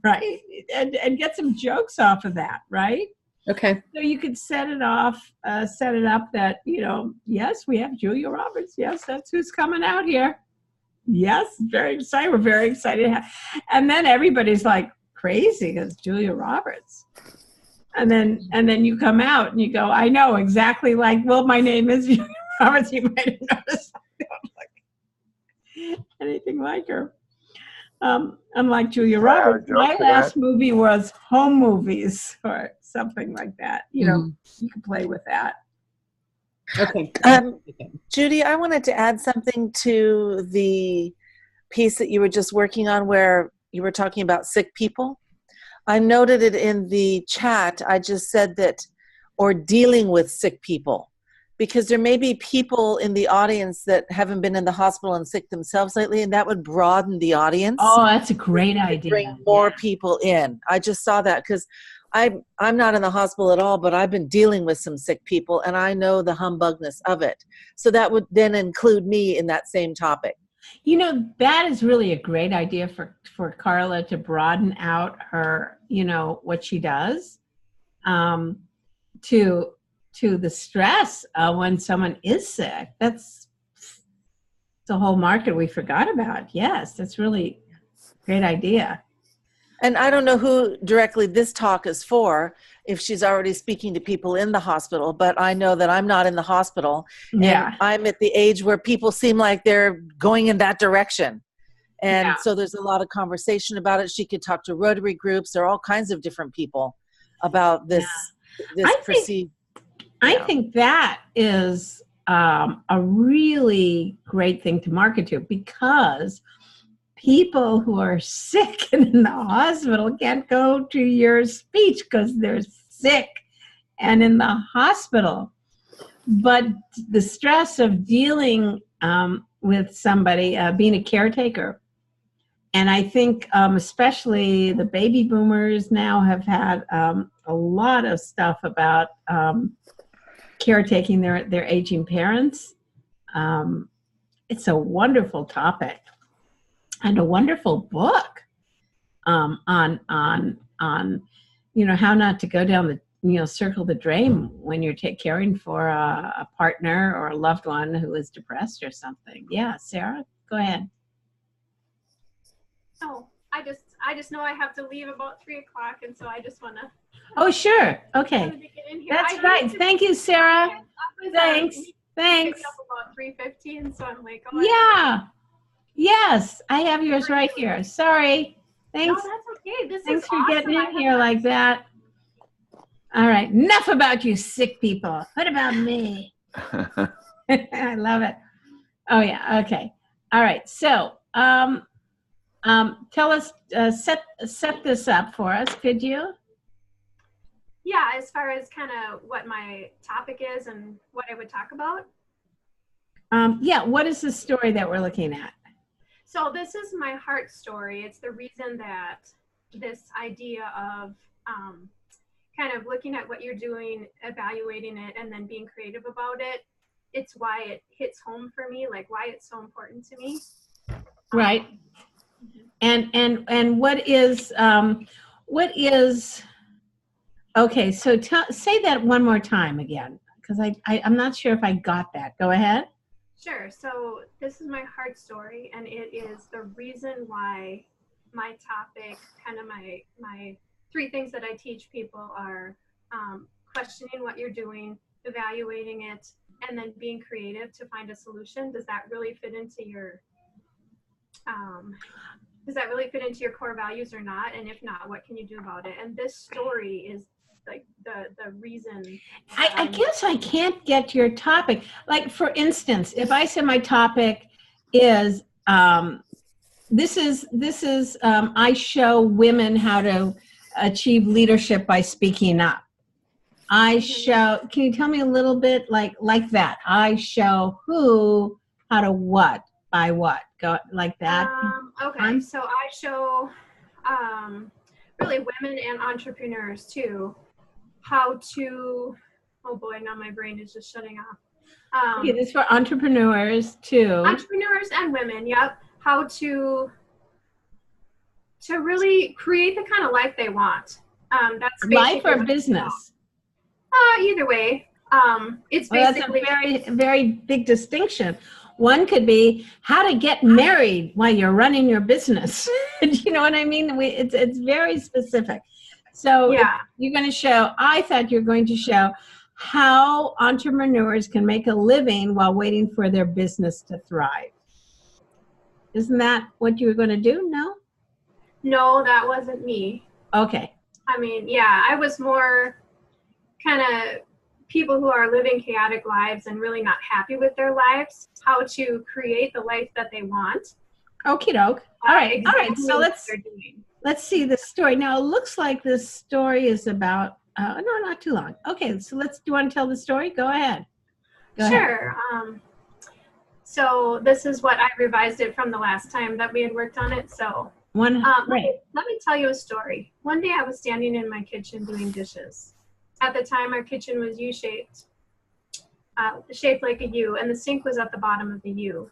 Speaker 1: right? And get some jokes off of that, right?
Speaker 7: Okay.
Speaker 1: So you could set it up that, yes, we have Julia Roberts. Yes, that's who's coming out here. Yes, very excited. We're very excited. And then everybody's like crazy because Julia Roberts. And then you come out and you go, I know exactly my name is Julia Roberts. You might have noticed. Anything like her. Unlike Julia Roberts, my last movie was Home Movies or something like that. You can play with that.
Speaker 7: Okay.
Speaker 8: Judy, I wanted to add something to the piece that you were just working on where you were talking about sick people. I noted it in the chat. I just said that, or dealing with sick people. Because there may be people in the audience that haven't been in the hospital and sick themselves lately, and that would broaden the audience.
Speaker 1: Oh, that's a great idea.
Speaker 8: Bring more people in. I just saw that because I'm not in the hospital at all, but I've been dealing with some sick people, and I know the humbugness of it. So that would then include me in that same topic.
Speaker 1: That is really a great idea for Carla to broaden out her, what she does, to the stress when someone is sick. That's the whole market we forgot about. Yes, that's really a great idea.
Speaker 8: And I don't know who directly this talk is for, if she's already speaking to people in the hospital, but I know that I'm not in the hospital.
Speaker 1: Yeah.
Speaker 8: And I'm at the age where people seem like they're going in that direction. And so there's a lot of conversation about it. She could talk to Rotary groups. There are all kinds of different people about this, perceived.
Speaker 1: I think that is a really great thing to market to, because people who are sick and in the hospital can't go to your speech because they're sick and in the hospital. But the stress of dealing with somebody, being a caretaker, and I think especially the baby boomers now have had a lot of stuff about caretaking their aging parents. It's a wonderful topic and a wonderful book on how not to go down circle the drain when you're caring for a partner or a loved one who is depressed or something. Yeah, Sarah, go ahead.
Speaker 9: Oh, I just know I have to leave about 3 o'clock, and so I just want to.
Speaker 1: Oh, sure. Okay.
Speaker 9: To get in here.
Speaker 1: That's right. Thank you, Sarah. Thanks. Thanks.
Speaker 9: Up about 3:50, and so I'm like, oh,
Speaker 1: yeah. Yes, I have yours right here. Sorry. Thanks.
Speaker 9: No, that's okay.
Speaker 1: Thanks
Speaker 9: is
Speaker 1: for
Speaker 9: awesome.
Speaker 1: getting in here like that. All right. Enough about you sick people. What about me? I love it. Oh, yeah. Okay. All right. So, tell us, set this up for us, could you?
Speaker 9: Yeah, as far as kind of what my topic is and what I would talk about.
Speaker 1: Yeah, what is the story that we're looking at?
Speaker 9: So this is my heart story. It's the reason that this idea of kind of looking at what you're doing, evaluating it, and then being creative about it, it's why it hits home for me, like why it's so important to me.
Speaker 1: Right. And what is okay, so say that one more time again, because I'm not sure if I got that. Go ahead.
Speaker 9: Sure. So this is my heart story, and it is the reason why my topic, kind of my 3 things that I teach people are questioning what you're doing, evaluating it, and then being creative to find a solution. Does that really fit into your core values or not? And if not, what can you do about it? And this story is like the reason.
Speaker 1: I guess I can't get your topic. Like, for instance, if I say my topic is this is I show women how to achieve leadership by speaking up. I show. Can you tell me a little bit like that? I show who how to what by what, go like that.
Speaker 9: Okay, so I show really women and entrepreneurs too how to. Oh boy, now my brain is just shutting off.
Speaker 1: Okay, this is for entrepreneurs too.
Speaker 9: Entrepreneurs and women, yep. How to really create the kind of life they want. That's
Speaker 1: life or business.
Speaker 9: Either way. It's basically
Speaker 1: that's a very, very big distinction. One could be how to get married while you're running your business. Do you know what I mean? It's very specific. So
Speaker 9: yeah.
Speaker 1: You're going to show, I thought you were going to show how entrepreneurs can make a living while waiting for their business to thrive. Isn't that what you were going to do? No?
Speaker 9: No, that wasn't me.
Speaker 1: Okay.
Speaker 9: I mean, yeah, I was more kind of people who are living chaotic lives and really not happy with their lives, how to create the life that they want.
Speaker 1: Okie doke. All right. All right. So let's see the story. Now it looks like this story is about, no, not too long. Okay. So do you want to tell the story? Go ahead.
Speaker 9: Sure. So this is what I revised it from the last time that we had worked on it. So let me tell you a story. One day I was standing in my kitchen doing dishes. At the time, our kitchen was U-shaped, shaped like a U, and the sink was at the bottom of the U.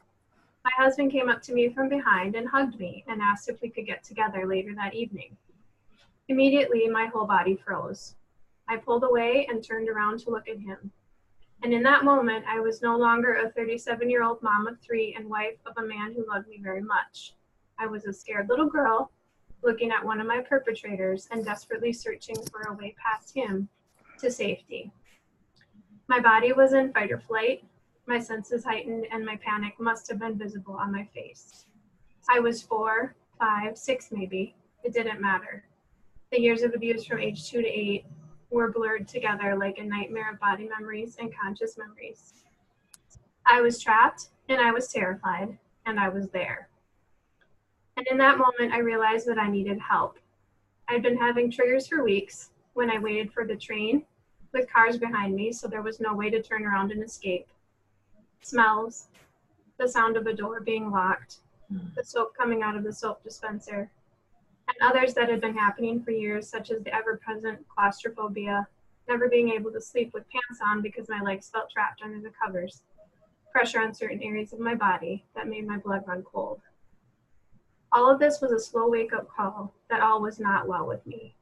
Speaker 9: My husband came up to me from behind and hugged me and asked if we could get together later that evening. Immediately, my whole body froze. I pulled away and turned around to look at him. And in that moment, I was no longer a 37-year-old mom of 3 and wife of a man who loved me very much. I was a scared little girl looking at one of my perpetrators and desperately searching for a way past him to safety. My body was in fight or flight, my senses heightened, and my panic must have been visible on my face. I was 4, 5, 6 maybe. It didn't matter. The years of abuse from age 2 to 8 were blurred together like a nightmare of body memories and conscious memories. I was trapped, and I was terrified, and I was there. And in that moment, I realized that I needed help. I'd been having triggers for weeks when I waited for the train with cars behind me, so there was no way to turn around and escape. Smells, the sound of a door being locked, the soap coming out of the soap dispenser, and others that had been happening for years, such as the ever-present claustrophobia, never being able to sleep with pants on because my legs felt trapped under the covers, pressure on certain areas of my body that made my blood run cold. All of this was a slow wake-up call that all was not well with me.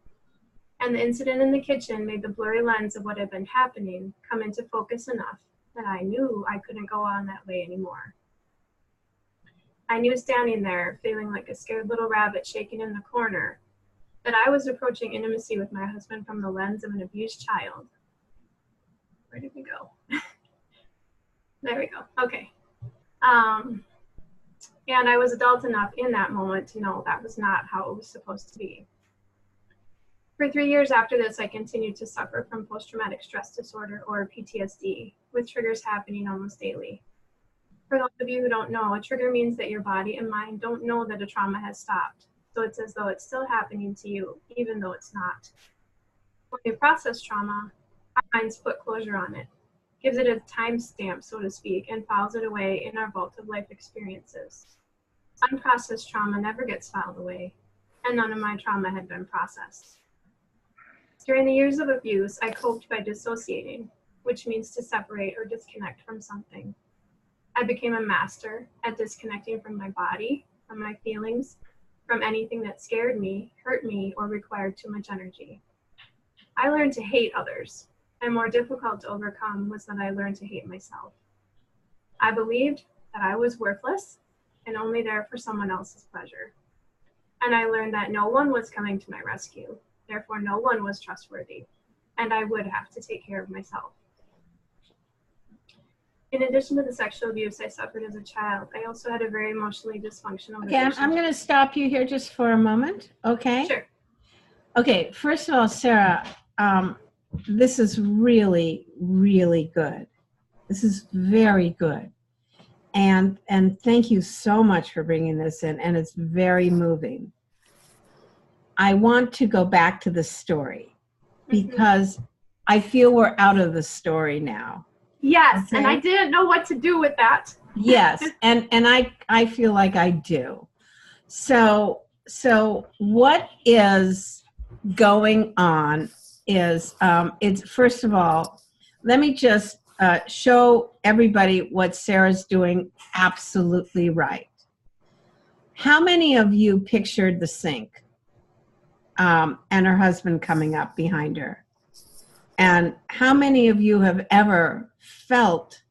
Speaker 9: And the incident in the kitchen made the blurry lens of what had been happening come into focus enough that I knew I couldn't go on that way anymore. I knew standing there, feeling like a scared little rabbit shaking in the corner, that I was approaching intimacy with my husband from the lens of an abused child. Where did we go? There we go. Okay. And I was adult enough in that moment to know that was not how it was supposed to be. For 3 years after this, I continued to suffer from post-traumatic stress disorder, or PTSD, with triggers happening almost daily. For those of you who don't know, a trigger means that your body and mind don't know that a trauma has stopped. So it's as though it's still happening to you, even though it's not. When we process trauma, our minds put closure on it, gives it a timestamp, so to speak, and files it away in our vault of life experiences. Unprocessed trauma never gets filed away, and none of my trauma had been processed. During the years of abuse, I coped by dissociating, which means to separate or disconnect from something. I became a master at disconnecting from my body, from my feelings, from anything that scared me, hurt me, or required too much energy. I learned to hate others, and more difficult to overcome was that I learned to hate myself. I believed that I was worthless and only there for someone else's pleasure. And I learned that no one was coming to my rescue, therefore no one was trustworthy, and I would have to take care of myself. In addition to the sexual abuse I suffered as a child, I also had a very emotionally dysfunctional
Speaker 1: Okay, I'm going to stop you here just for a moment, okay?
Speaker 9: Sure.
Speaker 1: Okay, first of all, Sarah, this is really, really good. This is very good. And thank you so much for bringing this in, and it's very moving. I want to go back to the story because I feel we're out of the story now.
Speaker 9: Yes,
Speaker 1: okay?
Speaker 9: And I didn't know what to do with that.
Speaker 1: Yes, and I feel like I do. So what is going on is, it's first of all, let me just show everybody what Sarah's doing absolutely right. How many of you pictured the sink and her husband coming up behind her? And how many of you have ever felt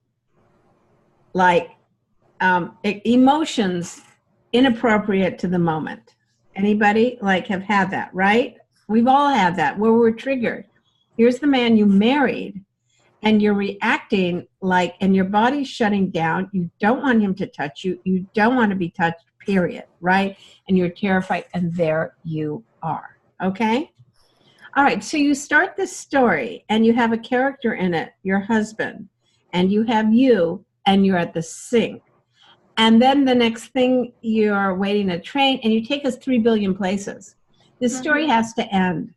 Speaker 1: like emotions inappropriate to the moment? Anybody like have had that, right? We've all had that where we're triggered. Here's the man you married and you're reacting like, and your body's shutting down. You don't want him to touch you. You don't want to be touched, period, right? And you're terrified, and there you are, okay? All right, so you start this story and you have a character in it, your husband, and you have you, and you're at the sink. And then the next thing, you're waiting a train, and you take us 3 billion places. This story has to end.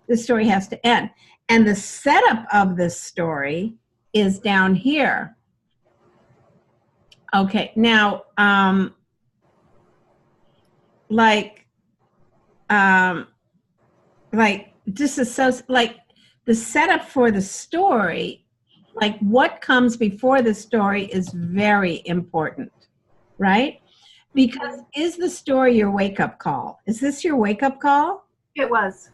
Speaker 1: This story has to end. And the setup of this story is down here. Okay, now, like the setup for the story, like what comes before the story is very important, right? Because is the story your wake-up call? Is this your wake-up call?
Speaker 9: It was.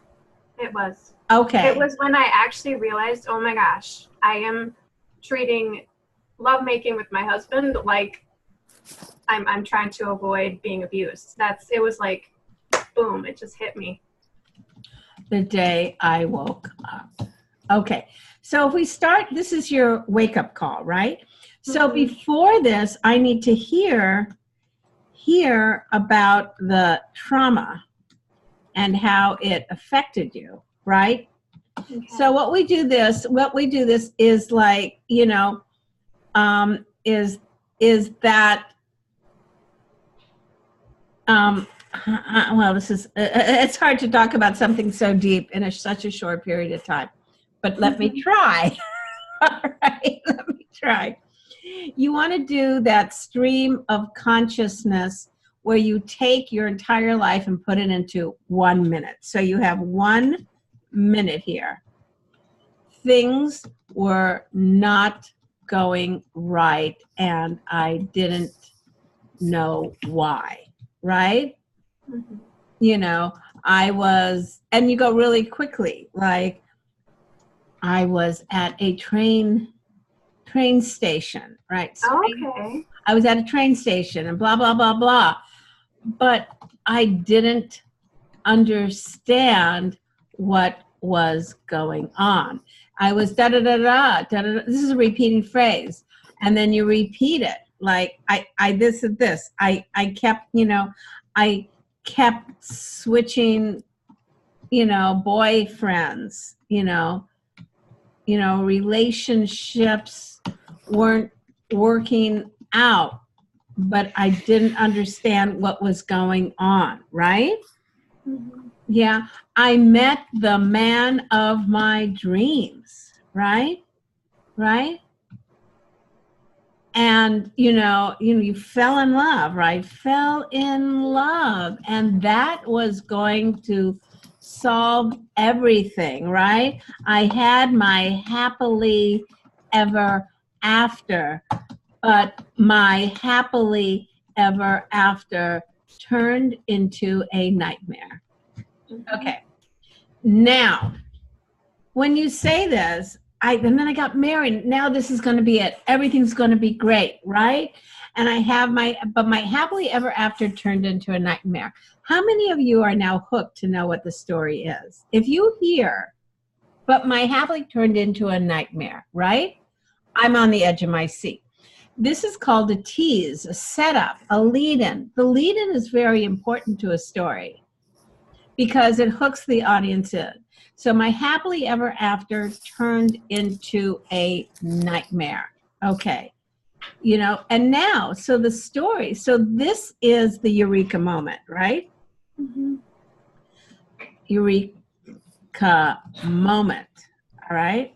Speaker 9: It was.
Speaker 1: Okay.
Speaker 9: It was when I actually realized, oh my gosh, I am treating lovemaking with my husband like I'm trying to avoid being abused. It was like, boom, it just hit me.
Speaker 1: The day I woke up. Okay. So if we start, this is your wake-up call, right? So before this, I need to hear about the trauma and how it affected you, right? Okay. So what we do this is like, you know, is that, well, this is, it's hard to talk about something so deep in such a short period of time, but let me try. All right, let me try. You want to do that stream of consciousness where you take your entire life and put it into 1 minute. So you have 1 minute here. Things were not going right, and I didn't know why, right? You know, and you go really quickly, like I was at a train station, right? So
Speaker 9: Okay.
Speaker 1: I was at a train station and blah, blah, blah, blah. But I didn't understand what was going on. I was da da da da da da. This is a repeating phrase, and then you repeat it like I this and this. I kept I kept switching boyfriends. Relationships weren't working out, but I didn't understand what was going on. Right?
Speaker 9: Mm-hmm.
Speaker 1: Yeah, I met the man of my dreams, right? Right? And you fell in love, right? Fell in love, and that was going to solve everything, right? I had my happily ever after, but my happily ever after turned into a nightmare. Okay. Now, when you say this, and then I got married. Now this is going to be it. Everything's going to be great, right? And I have my happily ever after turned into a nightmare. How many of you are now hooked to know what the story is? If you hear, but my happily turned into a nightmare, right? I'm on the edge of my seat. This is called a tease, a setup, a lead-in. The lead-in is very important to a story, because it hooks the audience in. So my happily ever after turned into a nightmare. Okay. And now, so the story, so this is the eureka moment, right?
Speaker 9: Mm-hmm.
Speaker 1: Eureka moment. All right.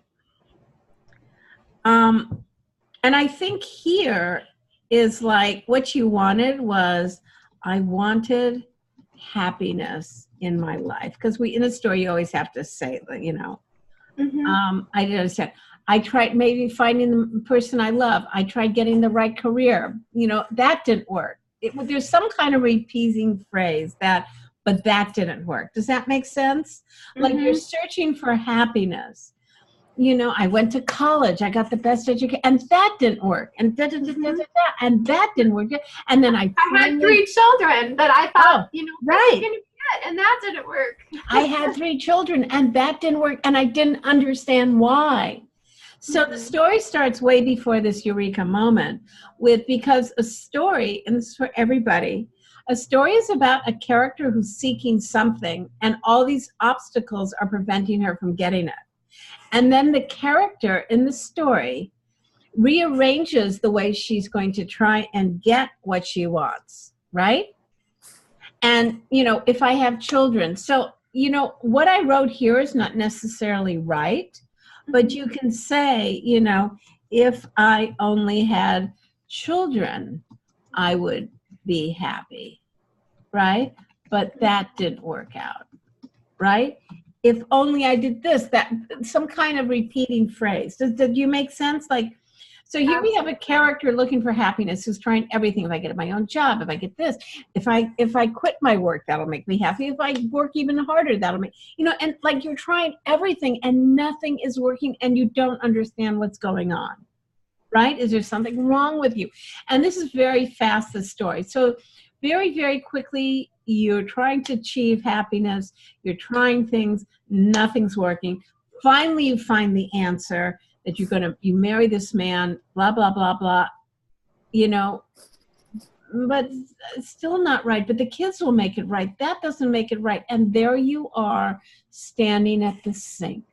Speaker 1: And I think here is like what you wanted was, I wanted happiness in my life, because in a story you always have to say that
Speaker 9: Mm-hmm.
Speaker 1: I didn't understand. I tried maybe finding the person I love. I tried getting the right career. That didn't work. There's some kind of repeating phrase but that didn't work. Does that make sense?
Speaker 9: Mm-hmm.
Speaker 1: Like you're searching for happiness. I went to college, I got the best education, and that didn't work. And and that didn't work. And then I
Speaker 9: had 3 children that I thought,
Speaker 1: right.
Speaker 9: this is gonna be it, and that didn't work.
Speaker 1: I had 3 children, and that didn't work, and I didn't understand why. So the story starts way before this eureka moment because a story, and this is for everybody, a story is about a character who's seeking something, and all these obstacles are preventing her from getting it. And then the character in the story rearranges the way she's going to try and get what she wants, right? And, if I have children, so, what I wrote here is not necessarily right, but you can say, if I only had children, I would be happy, right? But that didn't work out, right? If only I did this, that, some kind of repeating phrase. Did you make sense? So here we have a character looking for happiness who's trying everything. If I get my own job, if I get this, if I quit my work, that'll make me happy. If I work even harder, that'll make, and like you're trying everything and nothing is working and you don't understand what's going on, right? Is there something wrong with you? And this is very fast, the story. So very, very quickly, you're trying to achieve happiness. You're trying things. Nothing's working. Finally, you find the answer that you marry this man, blah, blah, blah, blah, but it's still not right. But the kids will make it right. That doesn't make it right. And there you are standing at the sink.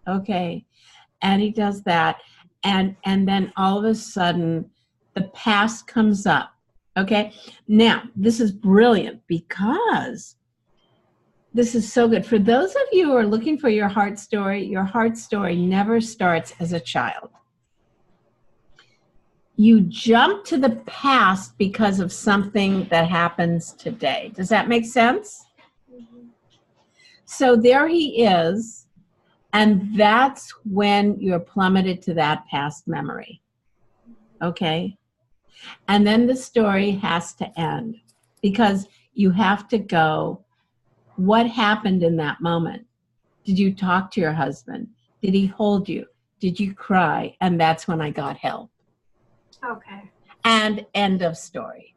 Speaker 1: Okay. And he does that. And then all of a sudden, the past comes up. Okay. Now, this is brilliant because this is so good. For those of you who are looking for your heart story never starts as a child. You jump to the past because of something that happens today. Does that make sense? Mm-hmm. So there he is, and that's when you're plummeted to that past memory. Okay? And then the story has to end because you have to go What happened in that moment? Did you talk to your husband? Did he hold you? Did you cry? And that's when I got help.
Speaker 9: Okay.
Speaker 1: And end of story.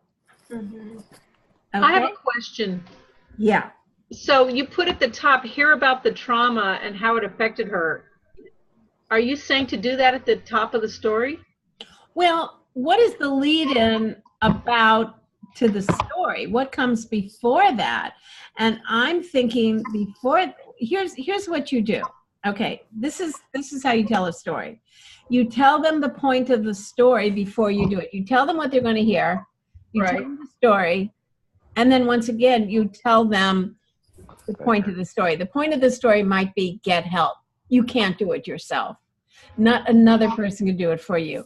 Speaker 9: Mm-hmm.
Speaker 1: Okay?
Speaker 5: I have a question.
Speaker 1: Yeah.
Speaker 5: So you put at the top, hear about the trauma and how it affected her. Are you saying to do that at the top of the story?
Speaker 1: Well, what is the lead-in about to the story? What comes before that? And I'm thinking here's what you do. Okay, this is how you tell a story. You tell them the point of the story before you do it. You tell them what they're going to hear. You tell them the story, and then once again, you tell them the point of the story. The point of the story might be get help. You can't do it yourself. Not another person can do it for you.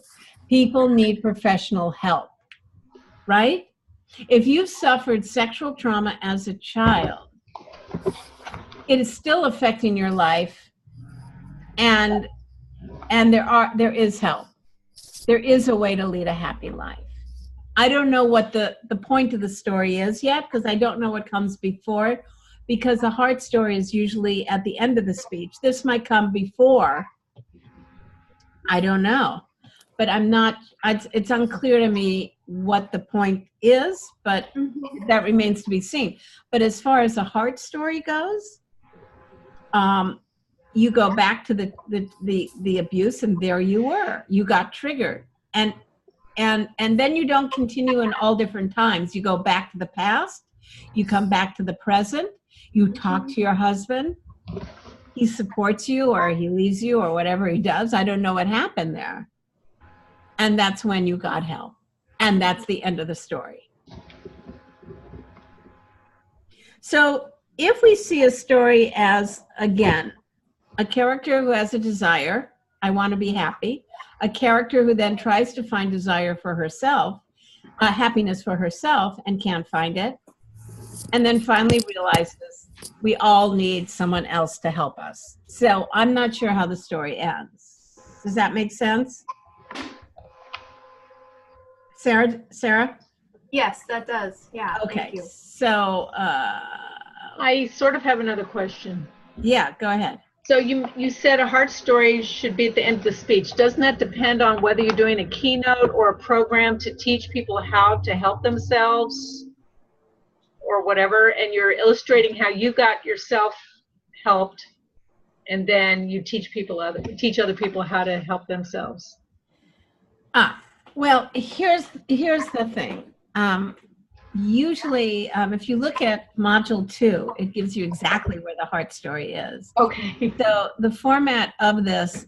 Speaker 1: People need professional help, right? If you've suffered sexual trauma as a child, it is still affecting your life, and there is help. There is a way to lead a happy life. I don't know what the point of the story is yet, because I don't know what comes before it, because the heart story is usually at the end of the speech. This might come before. I don't know. But it's unclear to me what the point is, but that remains to be seen. But as far as the heart story goes, you go back to the abuse, and there you were. You got triggered. And then you don't continue in all different times. You go back to the past, you come back to the present, you talk to your husband, he supports you or he leaves you or whatever he does. I don't know what happened there. And that's when you got help. And that's the end of the story. So if we see a story as, again, a character who has a desire, I want to be happy, a character who then tries to find desire for herself, happiness for herself, and can't find it, and then finally realizes we all need someone else to help us. So I'm not sure how the story ends. Does that make sense? Sarah?
Speaker 9: Yes, that does. Yeah.
Speaker 1: Okay.
Speaker 9: Thank you.
Speaker 1: So
Speaker 5: I sort of have another question.
Speaker 1: Yeah, go ahead.
Speaker 5: So you said a heart story should be at the end of the speech. Doesn't that depend on whether you're doing a keynote or a program to teach people how to help themselves or whatever, and you're illustrating how you got yourself helped, and then you teach other people how to help themselves?
Speaker 1: Well, here's the thing. Usually, if you look at module 2, it gives you exactly where the heart story is.
Speaker 5: Okay.
Speaker 1: So the format of this,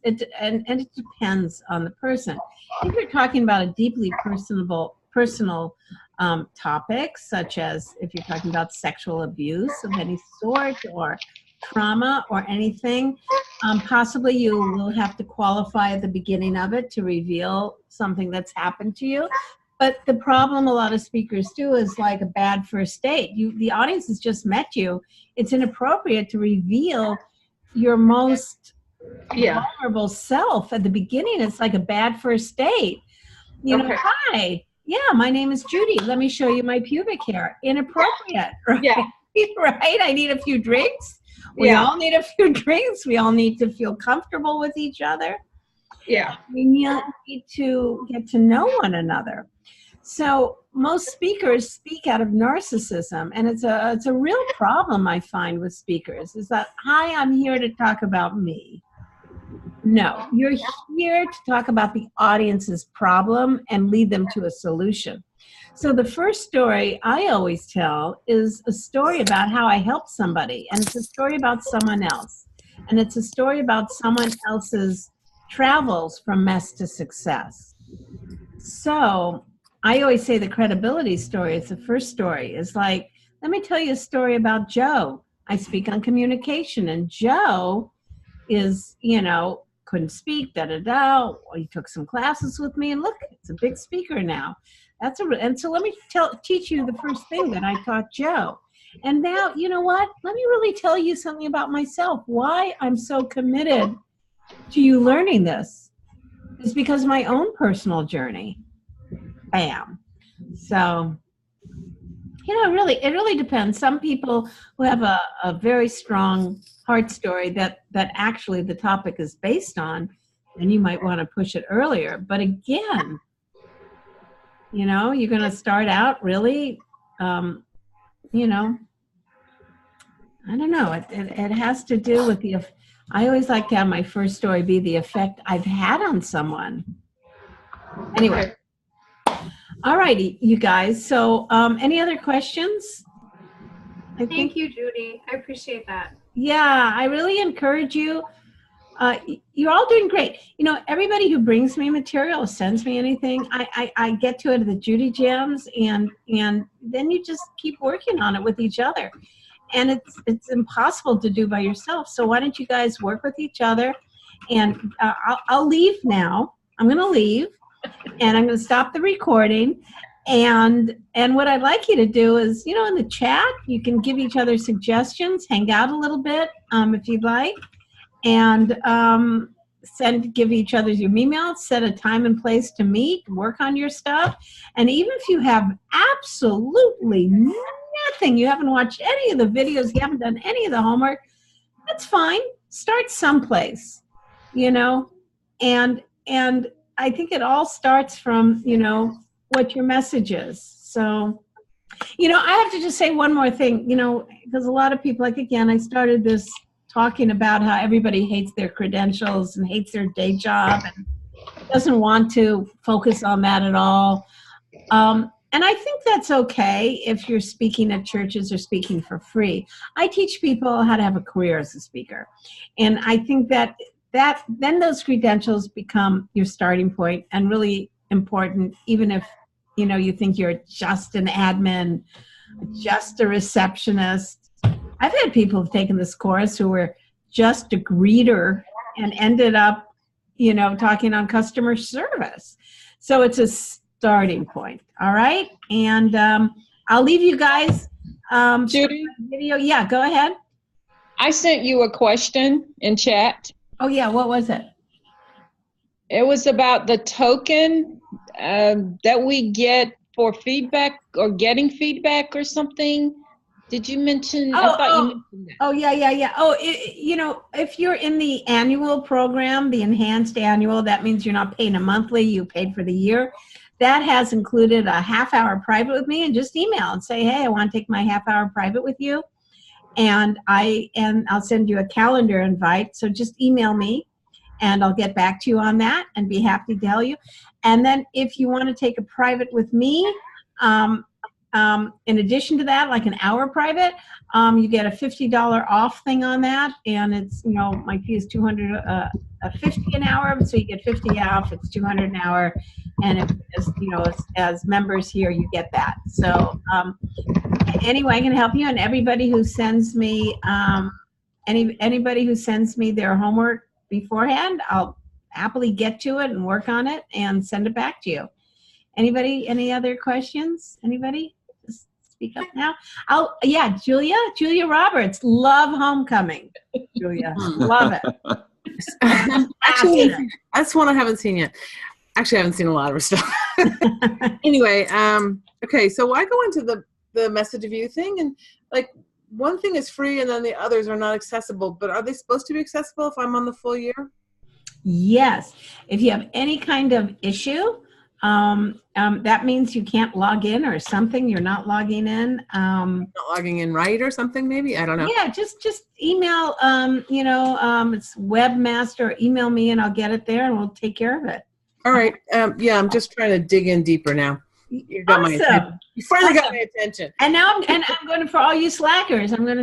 Speaker 1: it depends on the person. If you're talking about a deeply personal topic, such as if you're talking about sexual abuse of any sort or trauma or anything, possibly you will have to qualify at the beginning of it to reveal something that's happened to you. But the problem a lot of speakers do is like a bad first date. The audience has just met you. It's inappropriate to reveal your most vulnerable self at the beginning. It's like a bad first date. You know, hi, yeah, my name is Judy. Let me show you my pubic hair. Inappropriate, right?
Speaker 5: Yeah.
Speaker 1: Right? I need a few drinks. We all need a few drinks. We all need to feel comfortable with each other.
Speaker 5: Yeah.
Speaker 1: We need to get to know one another. So most speakers speak out of narcissism, and it's a real problem I find with speakers, is that, hi, I'm here to talk about me. No, you're here to talk about the audience's problem and lead them to a solution. So the first story I always tell is a story about how I helped somebody, and it's a story about someone else. And it's a story about someone else's travels from mess to success. So I always say the credibility story is the first story. It's like, let me tell you a story about Joe. I speak on communication, and Joe is, couldn't speak, He took some classes with me, and look, it's a big speaker now. And so let me teach you the first thing that I taught Joe. And now, you know what? Let me really tell you something about myself. Why I'm so committed to you learning this is because of my own personal journey. Bam. So it really depends. Some people who have a very strong heart story that actually the topic is based on, then you might want to push it earlier. But again, you're going to start out really, I don't know. It has to do with I always like to have my first story be the effect I've had on someone. Anyway. All righty, you guys. So any other questions?
Speaker 9: Thank you, Judy. I appreciate that.
Speaker 1: Yeah, I really encourage you. You're all doing great. Everybody who brings me material, sends me anything, I get to it at the Judy Jams, and then you just keep working on it with each other. And it's impossible to do by yourself. So why don't you guys work with each other? And I'll leave now. I'm going to leave. And I'm going to stop the recording. And what I'd like you to do is, in the chat, you can give each other suggestions, hang out a little bit if you'd like, and give each other your email, set a time and place to meet, work on your stuff. And even if you have absolutely nothing, you haven't watched any of the videos, you haven't done any of the homework, that's fine. Start someplace, and I think it all starts from, what your message is. So, I have to just say one more thing, because a lot of people, again, I started this talking about how everybody hates their credentials and hates their day job and doesn't want to focus on that at all. And I think that's okay if you're speaking at churches or speaking for free. I teach people how to have a career as a speaker. And I think that then those credentials become your starting point and really important, even if you think you're just an admin, just a receptionist. I've had people who've taken this course who were just a greeter and ended up talking on customer service. So it's a starting point. All right, and I'll leave you guys.
Speaker 2: Judy,
Speaker 1: video. Yeah, go ahead.
Speaker 2: I sent you a question in chat.
Speaker 1: Oh, yeah. What was it?
Speaker 2: It was about the token that we get for feedback or getting feedback or something. Did you mention? I thought you mentioned that.
Speaker 1: Oh, yeah. Oh, if you're in the annual program, the enhanced annual, that means you're not paying a monthly, you paid for the year. That has included a half-hour private with me, and just email and say, hey, I want to take my half-hour private with you. And I'll send you a calendar invite. So just email me and I'll get back to you on that and be happy to tell you. And then if you want to take a private with me, in addition to that, like an hour private, you get a $50 off thing on that. And it's, my fee is $250 an hour. So you get 50 off, it's $200 an hour. And as members here, you get that. So anyway, I can help you. And everybody who sends me, anybody who sends me their homework beforehand, I'll happily get to it and work on it and send it back to you. Anybody, any other questions? Anybody? Just speak up now. Julia Roberts, love Homecoming. Julia, love it.
Speaker 7: Actually, that's one I haven't seen yet. Actually, I haven't seen a lot of her stuff. Anyway, okay, so I go into the message of you thing, and like one thing is free and then the others are not accessible, but are they supposed to be accessible if I'm on the full year?
Speaker 1: Yes. If you have any kind of issue, that means you can't log in or something, you're not logging in.
Speaker 7: Not logging in right or something maybe? I don't know.
Speaker 1: Yeah, just email, it's webmaster, email me and I'll get it there and we'll take care of it.
Speaker 7: All right. Yeah, I'm just trying to dig in deeper now. You got my attention. You finally got my attention.
Speaker 1: And now I'm going to, for all you slackers, I'm going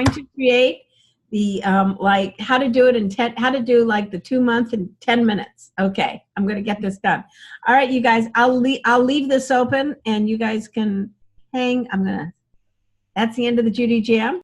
Speaker 1: to create the like how to do it how to do like the 2 month in 10 minutes. Okay, I'm going to get this done. All right, you guys, I'll leave this open and you guys can hang. That's the end of the Judy Jam.